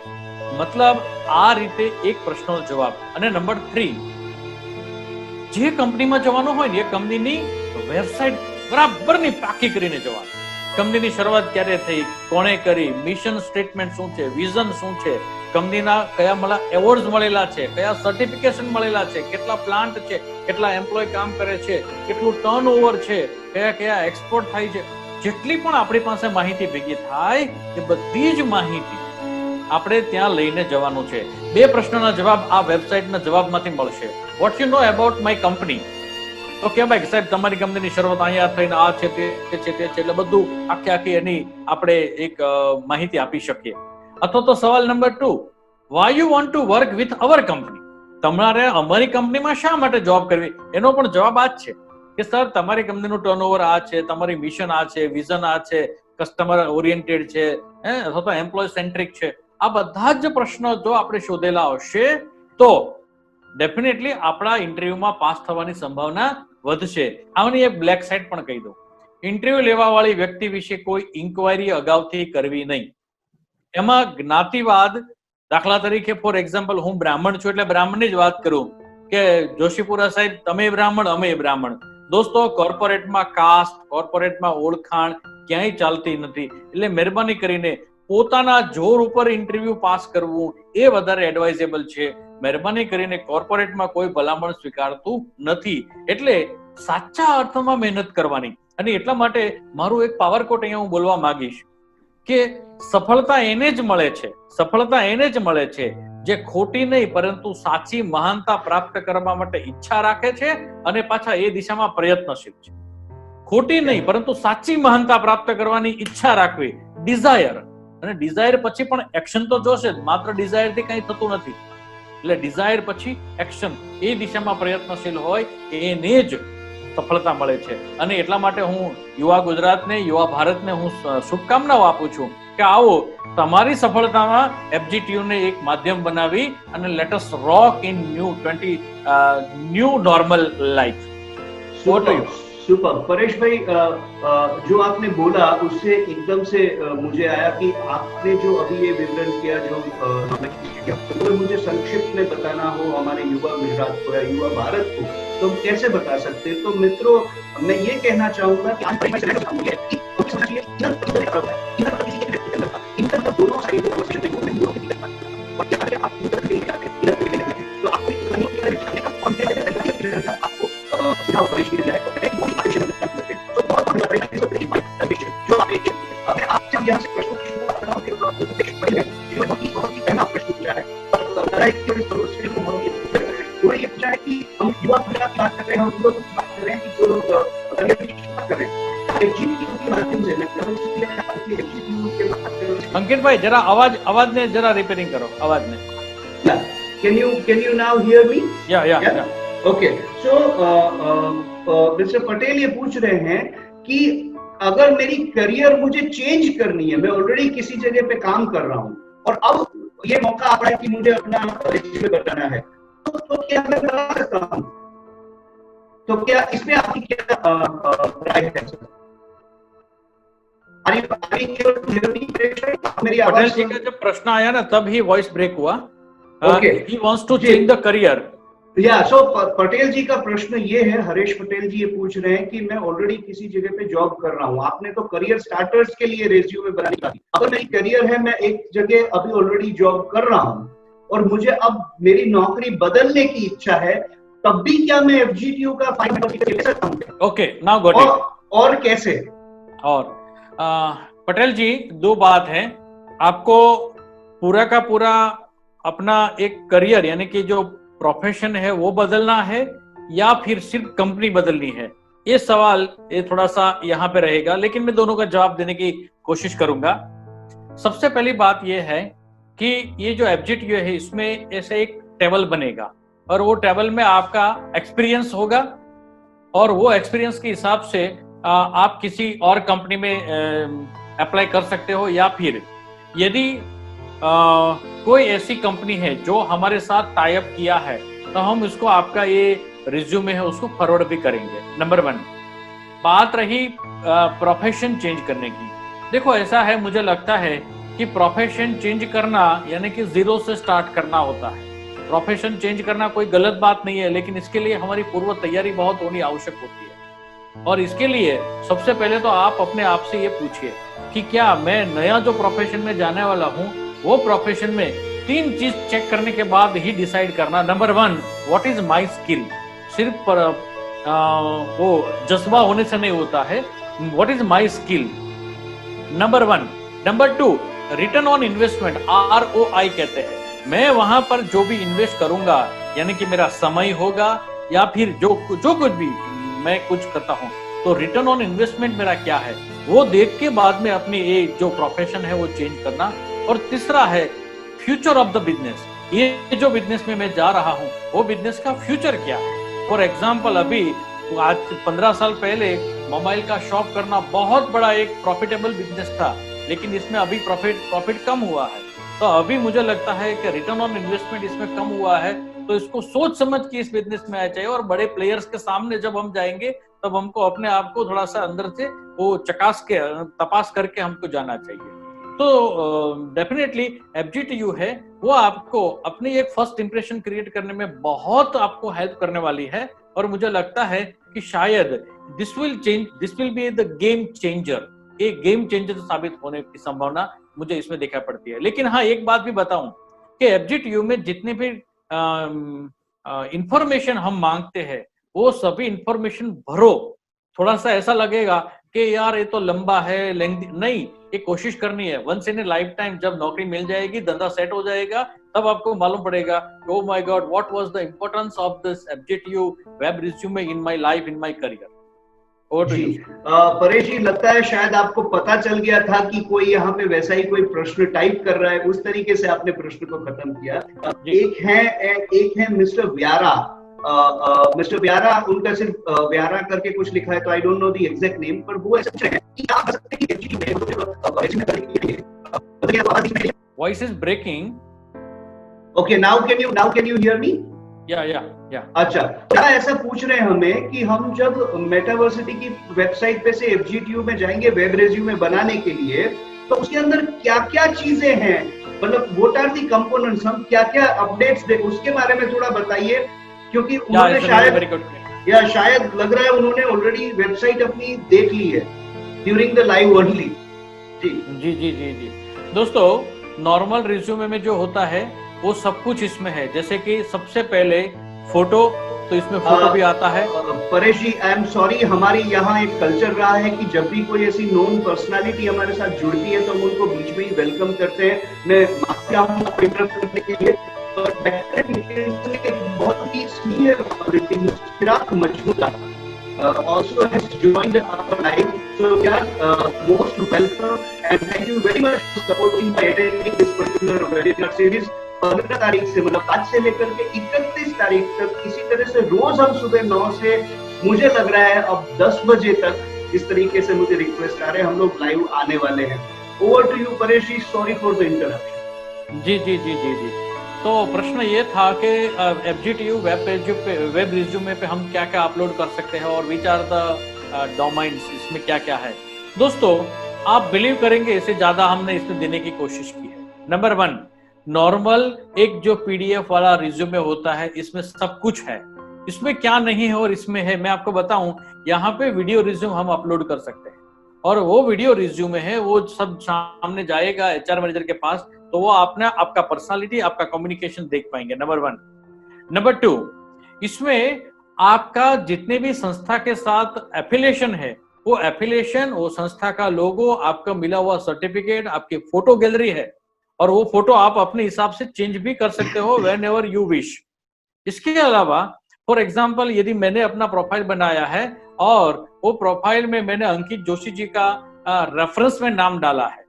મતલબ આ રીતે એક પ્રશ્નનો જવાબ. અને નંબર 3, જે કંપનીમાં જવાનું હોય ને એ કંપનીની વેબસાઇટ બરાબરની પાકી કરીને જવાનું. કંપનીની શરૂઆત ક્યારે થઈ, કોણે કરી, મિશન સ્ટેટમેન્ટ શું છે, વિઝન શું છે, કંપનીના કયા એવોર્ડ્સ મળેલા છે, કયા સર્ટિફિકેશન મળેલા છે, કેટલા પ્લાન્ટ છે, કેટલા એમ્પ્લોય કામ કરે છે, કેટલું ટર્નઓવર છે, કયા એક્સપોર્ટ થાય છે. જેટલી પણ આપણી પાસે માહિતી ભેગી થાય એ બધી જ માહિતી આપણે ત્યાં લઈને જવાનું છે. 2 પ્રશ્નોના જવાબ આ વેબસાઇટના જવાબમાંથી મળશે. What you know about my company? તો કે ભાઈ સાહેબ તમારી કંપનીની શરૂઆત અહીંયા થઈને આ છે, તે છે, એટલે બધું આખી એની આપણે એક માહિતી આપી શકીએ. અથવા તો સવાલ નંબર 2, why you want to work with our company? તમારે અમારી કંપનીમાં શા માટે જોબ કરવી? એનો પણ જવાબ આ જ છે કે સર તમારી કંપનીનું ટર્નઓવર આ છે, તમારી મિશન આ છે, વિઝન આ છે, કસ્ટમર ઓરિએન્ટેડ છે, અથવા તો એમ્પ્લોય સેન્ટ્રિક છે. આ બધા જ પ્રશ્નો જો આપણે શોધેલા હશે તો ડેફિનેટલી આપણા ઇન્ટરવ્યુમાં પાસ થવાની સંભાવના વધશે. આની એક બ્લેક સાઇડ પણ કહી દઉં, ઇન્ટરવ્યુ લેવા વાળી વ્યક્તિ વિશે કોઈ ઇન્ક્વાયરી અગાઉથી કરવી નહીં. એમાં જ્ઞાતિવાદ, દાખલા તરીકે ફોર એક્ઝામ્પલ હું બ્રાહ્મણ છું એટલે બ્રાહ્મણની જ વાત કરું કે જોશીપુરા સાહેબ તમે બ્રાહ્મણ અમે બ્રાહ્મણ. દોસ્તો, કોર્પોરેટમાં કાસ્ટ, કોર્પોરેટમાં ઓળખાણ ક્યાંય ચાલતી નથી. એટલે મહેરબાની કરીને પોતાના જોર ઉપર ઇન્ટરવ્યુ પાસ કરવું એ વધારે એડવાઇઝેબલ છે. મહેરબાની કરીને કોર્પોરેટમાં કોઈ ભલામણ સ્વીકારતું નથી. એટલે સાચા અર્થમાં મહેનત કરવાની. અને એટલા માટે મારું એક પાવરકોટ અહીંયા હું બોલવા માંગીશ કે સફળતા એને જ મળે છે, સફળતા એને જ મળે છે જે ખોટી નહીં પરંતુ સાચી મહાનતા પ્રાપ્ત કરવા માટે ઈચ્છા રાખે છે અને પાછા એ દિશામાં પ્રયત્નશીલ છે. ખોટી નહીં પરંતુ સાચી મહાનતા પ્રાપ્ત કરવાની ઈચ્છા રાખવી, ડિઝાયર. અને ડિઝાયર પછી પણ એક્શન તો જોશે જ, માત્ર ડિઝાયર થી કઈ થતું નથી. એટલે ડિઝાયર પછી એક્શન, એ દિશામાં પ્રયત્નશીલ હોય એને જ સફળતા મળે છે. અને એટલા માટે હું યુવા ગુજરાતને, યુવા ભારતને હું શુભકામનાઓ આપું છું કે આવો તમારી સફળતામાં FGTU ને એક માધ્યમ બનાવી અને let us rock in new normal life. Super Paresh भाई, जो आपने बोला उससे एकदम से मुझे आया कि आपने जो अभी ये विवरण किया, जो मुझे संक्षिप्त में बताना हो हमारे युवा गुजरात को या युवा भारत को, तो कैसे बता सकते हैं? तो मित्रों, मैं ये कहना चाहूंगा कि दोनों साइड अंकित भाई जरा आवाज ने जरा रिपेयरिंग करो, आवाज ने. Can you now hear me? Yeah. Okay. So mister Patel ये पूछ रहे हैं कि अगर मेरी करियर मुझे चेंज करनी है, मैं ऑलरेडी किसी जगह पे काम कर रहा हूँ और अब ये मौका आ रहा है कि मुझे अपना रिज्यूमे बताना है, तो क्या मैं बता सकता हूँ? तो क्या इसमें आपकी क्या राय है सर? पटेल जी का जब प्रश्न आया ना तब ही वॉइस ब्रेक हुआ. He wants to change the career. सो पटेल जी का प्रश्न ये है, हरेश पटेल जी ये पूछ रहे हैं कि मैं ऑलरेडी किसी जगह पे जॉब कर रहा हूँ, आपने तो करियर स्टार्टर्स के लिए रेज्यूमे बनाने का, अगर मेरी करियर है, मैं एक जगह अभी ऑलरेडी जॉब कर रहा हूँ और मुझे अब मेरी नौकरी बदलने की इच्छा है, तब भी क्या मैं FGTU का फाइनल ले सकता हूँ? Okay, now got it. और कैसे? और पटेल जी, दो बात है, आपको पूरा का पूरा अपना एक करियर यानी कि जो प्रोफेशन है वो बदलना है या फिर सिर्फ कंपनी बदलनी है, ये सवाल ये थोड़ा सा यहाँ पे रहेगा, लेकिन मैं दोनों का जवाब देने की कोशिश करूंगा. सबसे पहली बात ये है कि ये जो FGTU है इसमें ऐसे एक टेबल बनेगा और वो टेबल में आपका एक्सपीरियंस होगा और वो एक्सपीरियंस के हिसाब से आप किसी और कंपनी में अप्लाई कर सकते हो, या फिर यदि कोई ऐसी कंपनी है जो हमारे साथ टाई अप किया है तो हम उसको आपका ये रिज्यूमे है उसको फॉरवर्ड भी करेंगे. नंबर 1. बात रही प्रोफेशन चेंज करने की. देखो ऐसा है, मुझे लगता है कि प्रोफेशन चेंज करना यानी कि जीरो से स्टार्ट करना होता है. प्रोफेशन चेंज करना कोई गलत बात नहीं है, लेकिन इसके लिए हमारी पूर्व तैयारी बहुत होनी आवश्यक होती है. और इसके लिए सबसे पहले तो आप अपने आप से ये पूछिए कि क्या मैं नया जो प्रोफेशन में जाने वाला हूँ वो प्रोफेशन में 3 चीज चेक करने के बाद ही डिसाइड करना. Number 1, what is my skill. सिर्फ वो जज्बा होने से नहीं होता है, what is my skill, number 1. Number 2, return on investment, ROI कहते हैं. मैं वहां पर जो भी इन्वेस्ट करूंगा यानी कि मेरा समय होगा या फिर जो कुछ भी मैं कुछ करता हूं, तो रिटर्न ऑन इन्वेस्टमेंट मेरा क्या है वो देख के बाद में अपनी ये जो प्रोफेशन है वो चेंज करना. और तीसरा है फ्यूचर ऑफ द बिजनेस. ये जो बिजनेस में मैं जा रहा हूँ वो बिजनेस का फ्यूचर क्या है. फॉर एग्जाम्पल, अभी आज 15 साल पहले मोबाइल का शॉप करना बहुत बड़ा एक प्रॉफिटेबल बिजनेस था, लेकिन इसमें अभी प्रॉफिट कम हुआ है. तो अभी मुझे लगता है कि रिटर्न ऑन इन्वेस्टमेंट इसमें कम हुआ है, तो इसको सोच समझ के इस बिजनेस में आना चाहिए। और बड़े प्लेयर्स के सामने जब हम जाएंगे तब हमको अपने आप को थोड़ा सा अंदर से वो तपास करके हमको जाना चाहिए। तो डेफिनेटली एफजीटीयू है वो आपको अपनी एक फर्स्ट इंप्रेशन क्रिएट करने में बहुत आपको हेल्प करने वाली है। और मुझे लगता है कि शायद this will be the game changer, एक गेम चेंजर साबित होने की संभावना मुझे इसमें दिखाई पड़ती है। लेकिन हाँ, एक बात भी बताऊं कि एफजीटीयू में जितने भी इंफॉर्मेशन हम मांगते हैं वो सभी इंफॉर्मेशन भरो। थोड़ा सा ऐसा लगेगा कि यार ये तो लंबा है, लेंथी नहीं, ये कोशिश करनी है। Once in a lifetime जब नौकरी मिल जाएगी, धंधा सेट हो जाएगा, तब आपको मालूम पड़ेगा oh my god what was the importance of this FGTU web resume in my life, in my career. जी परेश जी, लगता है शायद आपको पता चल गया था कि कोई यहाँ पे वैसा ही कोई प्रश्न टाइप कर रहा है, उस तरीके से आपने प्रश्न को खत्म किया। एक है मिस्टर व्यारा। मिस्टर व्यारा, उनका सिर्फ व्यारा करके कुछ लिखा है, तो I don't know the exact name, पर वो ऐसा है कि आप सकते हैं कि voice is breaking. Okay, now can you hear me? या अच्छा, क्या ऐसा पूछ रहे हैं हमें कि हम जब मेटावर्सिटी की वेबसाइट पे से एफजीटीयू में जाएंगे वेब रिज्यूमे बनाने के लिए, तो उसके अंदर क्या क्या चीजें हैं, मतलब व्हाट आर दी कंपोनेंट्स, हम क्या क्या अपडेट्स दे, उसके बारे में थोड़ा बताइए। क्योंकि उन्होंने शायद लग रहा है उन्होंने ऑलरेडी वेबसाइट अपनी देख ली है ड्यूरिंग द लाइव ओनली। जी दोस्तों, नॉर्मल रिज्यूमे में जो होता है वो सब कुछ इसमें है। जैसे कि सबसे पहले फोटो, तो इसमें फोटो भी आता है। परेश जी, आई एम सॉरी, हमारी यहाँ एक कल्चर रहा है कि जब भी कोई ऐसी नॉन पर्सनालिटी हमारे साथ जुड़ती है तो हम उनको बीच में ही वेलकम करते हैं। मैं माफ चाहूंगा करने के लिए। बहुत ही senior Chirag Majmuda also has joined our live, so we are most welcome and thank you very much for supporting by attending this particular webinar series। 15 तारीख से, मतलब आज से लेकर के 31 तारीख तक इसी तरह से रोज हम सुबह 9 से, मुझे लग रहा है अब 10 बजे तक इस तरीके से मुझे रिक्वेस्ट आ रहे हैं, हम लोग लाइव आने वाले हैं। Over to you Paresh ji, sorry for the interruption. जी। तो प्रश्न ये था कि एफजीटीयू वेब रिज्यूमे पे हम क्या क्या अपलोड कर सकते हैं और विच आर द डोमाइन्स, इसमें क्या क्या है। दोस्तों, आप बिलीव करेंगे इससे ज्यादा हमने इसमें देने की कोशिश की है। नंबर 1, नॉर्मल एक जो पीडीएफ वाला रिज्यूमे होता है, इसमें सब कुछ है। इसमें क्या नहीं है और इसमें है, मैं आपको बताऊं, यहाँ पे वीडियो रिज्यूम हम अपलोड कर सकते हैं और वो वीडियो रिज्यूमे है वो सब सामने जाएगा एचआर मैनेजर के पास, तो वो आपका पर्सनालिटी, आपका कम्युनिकेशन देख पाएंगे। नंबर 1। नंबर 2, इसमें आपका जितने भी संस्था के साथ एफिलिएशन है, वो एफिलिएशन, वो संस्था का लोगो, आपका मिला हुआ सर्टिफिकेट, आपकी फोटो गैलरी है, और वो फोटो आप अपने हिसाब से चेंज भी कर सकते हो व्हेन एवर यू विश। इसके अलावा फॉर एग्जांपल, यदि मैंने अपना प्रोफाइल बनाया है और वो प्रोफाइल में मैंने अंकित जोशी जी का रेफरेंस में नाम डाला है,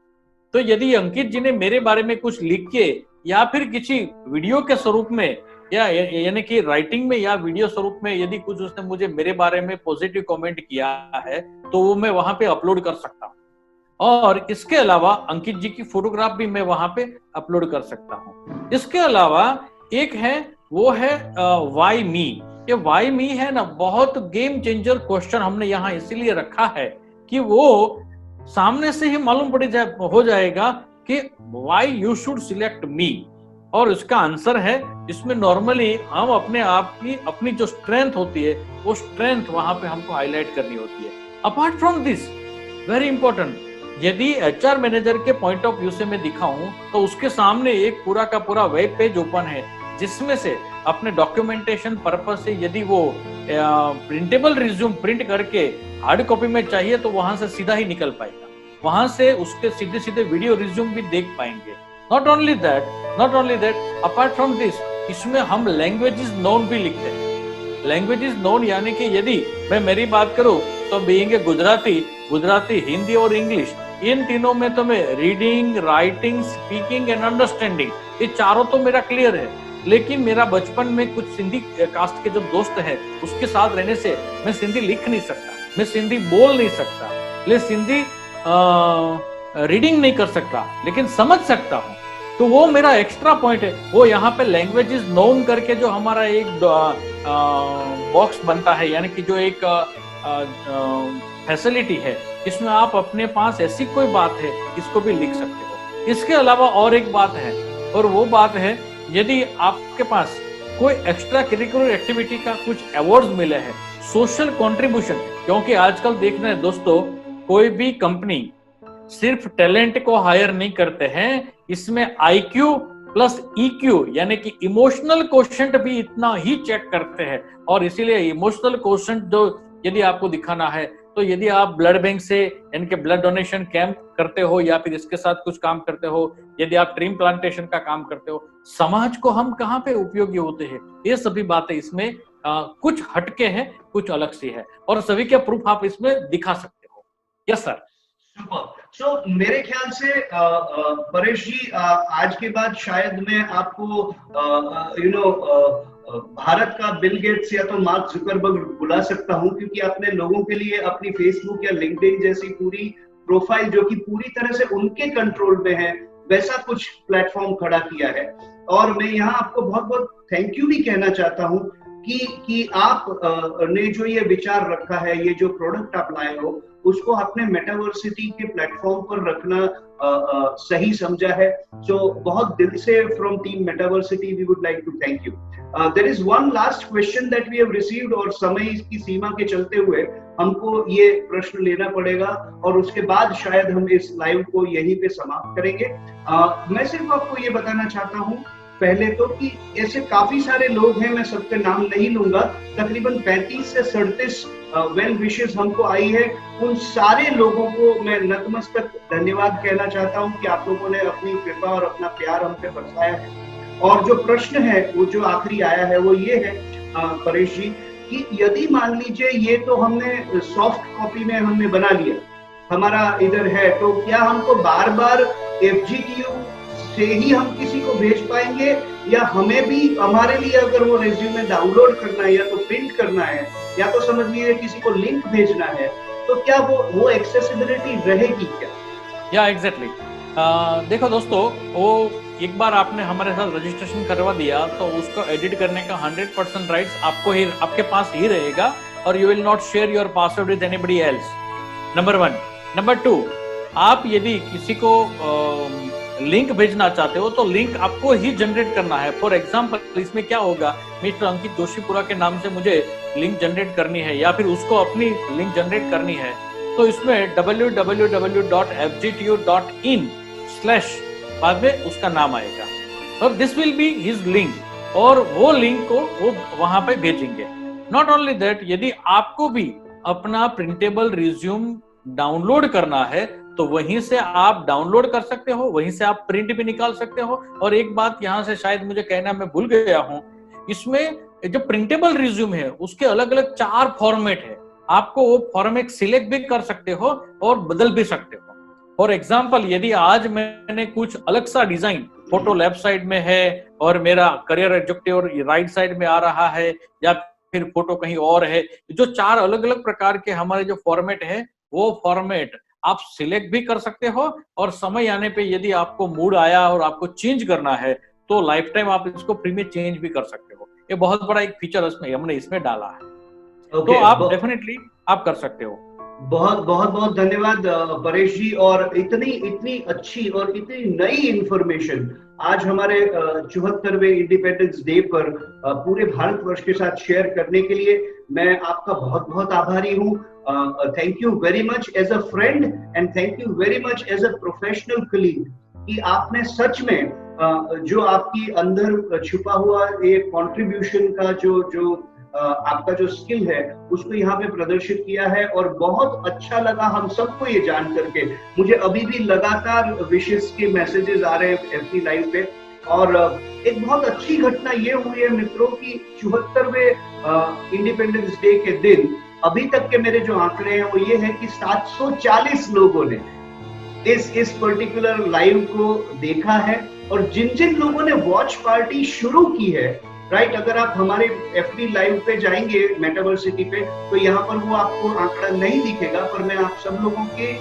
तो यदि अंकित जी ने मेरे बारे में कुछ लिख के या फिर किसी वीडियो के स्वरूप में या यानी कि राइटिंग में या वीडियो स्वरूप में यदि कुछ उसने मुझे मेरे बारे में पॉजिटिव कमेंट किया है, तो वो मैं वहां पे अपलोड कर सकता हूँ। और इसके अलावा अंकित जी की फोटोग्राफ भी मैं वहां पे अपलोड कर सकता हूँ। इसके अलावा एक है, वो है वाई मी। ये वाई मी है ना, बहुत गेम चेंजर क्वेश्चन हमने यहाँ इसीलिए रखा है कि वो सामने से ही मालूम हो जाएगा कि वाई यू शुड सिलेक्ट मी। और इसका आंसर है, इसमें नॉर्मली हम अपने आप की अपनी जो स्ट्रेंथ होती है वो स्ट्रेंथ वहां पे हमको हाईलाइट करनी होती है। Apart from this, very important, यदि एचआर मैनेजर के पॉइंट ऑफ व्यू से मैं दिखाऊं तो उसके सामने एक पूरा का पूरा वेब पेज ओपन है, जिसमें से अपने डॉक्यूमेंटेशन पर्पस से यदि वो प्रिंटेबल रिज्यूम प्रिंट करके हार्ड कॉपी में चाहिए तो वहां से सीधा ही निकल पाएगा, वहां से उसके सीधे सीधे वीडियो रिज्यूम भी देख पाएंगे। Not only that, apart from this, इसमें हम लैंग्वेजेस नोन भी लिखते हैं। लैंग्वेजेस नोन यानी कि यदि मैं मेरी बात करूं तो बीइंग गुजराती, हिंदी और इंग्लिश, इन तीनों में तो मैं reading, writing, speaking and understanding, ये चारों तो मेरा क्लियर है। लेकिन मेरा बचपन में कुछ सिंधी कास्ट के जो दोस्त हैं उसके साथ रहने से मैं सिंधी लिख नहीं सकता, मैं सिंधी बोल नहीं सकता, मैं सिंधी रीडिंग नहीं कर सकता, लेकिन समझ सकता हूँ। तो वो मेरा एक्स्ट्रा पॉइंट है। वो यहाँ पे लैंग्वेज इज नोन करके जो हमारा एक बॉक्स बनता है, यानी कि जो एक फैसिलिटी है, इसमें आप अपने पास ऐसी कोई बात है इसको भी लिख सकते हो। इसके अलावा और एक बात है, और वो बात है यदि आपके पास कोई एक्स्ट्रा करिकुलर एक्टिविटी का कुछ अवार्ड्स मिले हैं, सोशल कंट्रीब्यूशन, क्योंकि आजकल देख रहे हैं दोस्तों, कोई भी कंपनी सिर्फ टैलेंट को हायर नहीं करते हैं, इसमें आईक्यू प्लस ईक्यू यानी कि इमोशनल क्वोशंट भी इतना ही चेक करते हैं। और इसीलिए इमोशनल क्वोशंट जो यदि आपको दिखाना है, तो यदि आप ब्लड बैंक से इनके ब्लड डोनेशन कैंप करते हो या फिर इसके साथ कुछ काम करते हो, यदि आप ट्री प्लांटेशन का काम करते हो, समाज को हम कहाँ पे उपयोगी होते हैं, ये सभी बातें इसमें कुछ हटके हैं, कुछ अलग सी है, और सभी के प्रूफ आप इसमें दिखा सकते हो। Yes sir. सो मेरे ख्याल से परेश जी, आज के बाद शायद मैं आपको भारत का बिल गेट्स या तो मार्क जुकरबर्ग बुला सकता हूं, क्योंकि आपने लोगों के लिए अपनी फेसबुक या लिंक्डइन जैसी पूरी प्रोफाइल, जो कि पूरी तरह से उनके कंट्रोल में है, वैसा कुछ प्लेटफॉर्म खड़ा किया है। और मैं यहाँ आपको बहुत बहुत थैंक यू भी कहना चाहता हूँ कि आप ने जो ये विचार रखा है, ये जो प्रोडक्ट आप लाए हो, उसको आपने मेटावर्सिटी के प्लेटफॉर्म पर रखना सही समझा है। सो बहुत दिल से from team Metaversity we would like to thank you. There is one last question that we have received, और समय की सीमा के चलते हुए हमको ये प्रश्न लेना पड़ेगा, और उसके बाद शायद हम इस लाइव को यहीं पे समाप्त करेंगे। मैं सिर्फ आपको ये बताना चाहता हूँ पहले तो कि ऐसे काफी सारे लोग हैं, मैं सबके नाम नहीं लूंगा, तकरीबन 35 से 37 वेल विशेस हमको आई है। उन सारे लोगों को मैं नतमस्तक धन्यवाद कहना चाहता हूं कि आप लोगों ने अपनी कृपा और अपना प्यार हम पे बरसाया है। और जो प्रश्न है वो जो आखिरी आया है वो ये है परेश जी, कि यदि मान लीजिए ये तो हमने सॉफ्ट कॉपी में हमने बना लिया, हमारा इधर है, तो क्या हमको बार बार FGTU से ही हम किसी को भेज पाएंगे, या हमें भी हमारे लिए अगर वो रेज्यूमे डाउनलोड करना है या तो प्रिंट करना है, या तो समझ लीजिए किसी को लिंक भेजना है, तो क्या वो एक्सेसिबिलिटी रहेगी क्या? या एग्जैक्टली देखो दोस्तों, वो एक बार आपने हमारे साथ रजिस्ट्रेशन करवा दिया तो उसको एडिट करने का 100% राइट्स आपको ही, आपके पास ही रहेगा, और you will not share your password with anybody else, number 1। Number 2, आप यदि किसी को लिंक भेजना चाहते हो तो लिंक आपको ही जनरेट करना है। फॉर एग्जाम्पल इसमें क्या होगा, मिस्टर अंकित जोशीपुरा के नाम से मुझे लिंक जनरेट करनी है या फिर उसको अपनी लिंक जनरेट करनी है, तो इसमें www.fgtu.in/ बाद में उसका नाम आएगा, और this will be his link, और वो लिंक को वो वहां पे भेजेंगे। नॉट ओनली दैट, यदि आपको भी अपना प्रिंटेबल रिज्यूम डाउनलोड करना है तो वहीं से आप डाउनलोड कर सकते हो, वहीं से आप प्रिंट भी निकाल सकते हो। और एक बात यहाँ से शायद मुझे कहना मैं भूल गया हूँ, इसमें जो प्रिंटेबल रिज्यूम है उसके अलग अलग 4 फॉर्मेट है, आपको वो फॉर्मेट सिलेक्ट भी कर सकते हो और बदल भी सकते हो। फॉर एग्जाम्पल, यदि आज मैंने कुछ अलग सा डिजाइन, फोटो लेफ्ट साइड में है और मेरा करियर एग्जीक्यूटिव राइट साइड में आ रहा है, या फिर फोटो कहीं और है, जो 4 अलग अलग प्रकार के हमारे जो फॉर्मेट है, वो फॉर्मेट आप सिलेक्ट भी कर सकते हो, और समय आने पे यदि आपको मूड आया और आपको चेंज करना है तो लाइफ टाइम आप इसको फ्री में चेंज भी कर सकते हो। ये बहुत बड़ा एक फीचर हमने इसमें डाला है। तो आप डेफिनेटली आप कर सकते हो। बहुत बहुत बहुत धन्यवाद परेश जी, और इतनी अच्छी और इतनी नई इंफॉर्मेशन आज हमारे 74वें इंडिपेंडेंस डे पर पूरे भारतवर्ष के साथ शेयर करने के लिए मैं आपका बहुत बहुत आभारी हूँ। Thank you very much as a friend, and thank you very much as a professional colleague, कि आपने सच में जो आपकी अंदर छुपा हुआ एक कंट्रीब्यूशन का जो आपका जो स्किल है उसको यहाँ पे प्रदर्शित किया है, और बहुत अच्छा लगा हम सबको ये जान करके। मुझे अभी भी लगातार विशेष के मैसेजेस आ रहे हैं FB लाइव पे, और एक बहुत अच्छी घटना ये हुई है मित्रों की 74वें इंडिपेंडेंस डे के दिन अभी तक के मेरे जो आंकड़े हैं वो ये है कि 740 लोगों ने इस पर्टिकुलर लाइव को देखा है, और जिन जिन लोगों ने वॉच पार्टी शुरू की है राइट। अगर आप हमारे FB लाइव पे जाएंगे मेटावर्सिटी पे, तो यहाँ पर वो आपको आंकड़ा नहीं दिखेगा, पर मैं आप सब लोगों के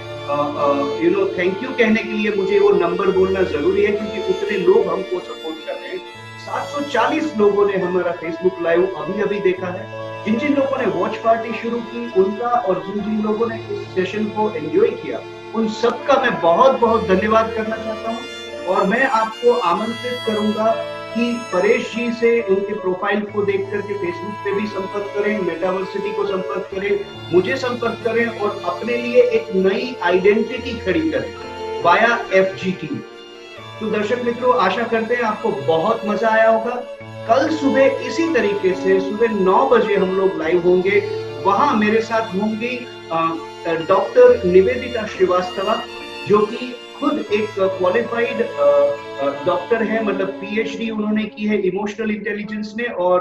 थैंक यू कहने के लिए मुझे वो नंबर बोलना जरूरी है, क्योंकि उतने लोग हमको सपोर्ट कर रहे हैं। 740 लोगों ने हमारा फेसबुक लाइव अभी देखा है। जिन जिन लोगों ने वॉच पार्टी शुरू की उनका, और जिन जिन लोगों ने इस सेशन को एंजॉय किया, उन सबका मैं बहुत बहुत धन्यवाद करना चाहता हूँ। और मैं आपको आमंत्रित करूंगा कि परेश जी से उनके प्रोफाइल को देख करके फेसबुक पे भी संपर्क करें, मेटावर्सिटी को संपर्क करें, मुझे संपर्क करें और अपने लिए एक नई आइडेंटिटी खड़ी करें वाया FGT। तो दर्शक मित्रों, आशा करते हैं आपको बहुत मजा आया होगा। कल सुबह इसी तरीके से सुबह 9 बजे हम लोग लाइव होंगे। वहां मेरे साथ होंगी डॉक्टर निवेदिता श्रीवास्तव, जो कि खुद एक क्वालिफाइड डॉक्टर है, मतलब PhD उन्होंने की है इमोशनल इंटेलिजेंस में और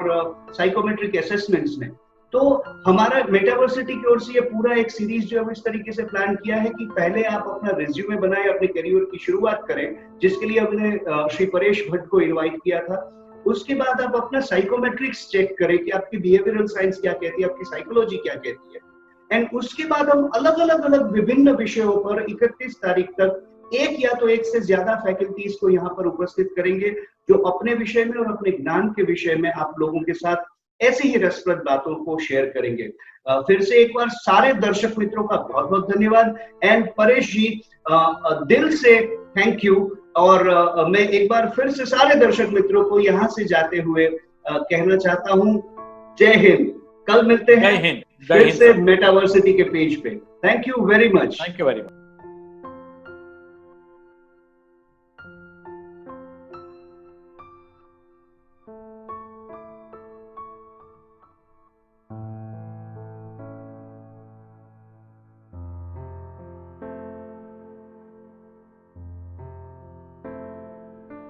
साइकोमेट्रिक असेसमेंट्स में। तो हमारा मेटावर्सिटी की ओर से ये पूरा एक सीरीज जो है इस तरीके से प्लान किया है कि पहले आप अपना रिज्यूमे बनाएं, अपने करियर की शुरुआत करें, जिसके लिए हमने श्री परेश भट्ट को इनवाइट किया था। उसके बाद आप अपना साइकोमेट्रिक्स चेक करें कि आपकी बिहेवियरल साइंस क्या कहती है, आपकी साइकोलॉजी क्या कहती है। एंड उसके बाद हम अलग अलग विभिन्न विषयों पर 31 तारीख तक एक या तो एक से ज्यादा फैकल्टीज को यहाँ पर उपस्थित करेंगे, जो अपने विषय में और अपने ज्ञान के विषय में आप लोगों के साथ ऐसी ही रसप्रद बातों को शेयर करेंगे। फिर से एक बार सारे दर्शक मित्रों का बहुत बहुत धन्यवाद। एंड परेश जी, दिल से थैंक यू। और मैं एक बार फिर से सारे दर्शक मित्रों को यहाँ से जाते हुए कहना चाहता हूँ, जय हिंद। कल मिलते हैं फिर से मेटावर्सिटी के पेज पे। Thank you very much. Thank you very much.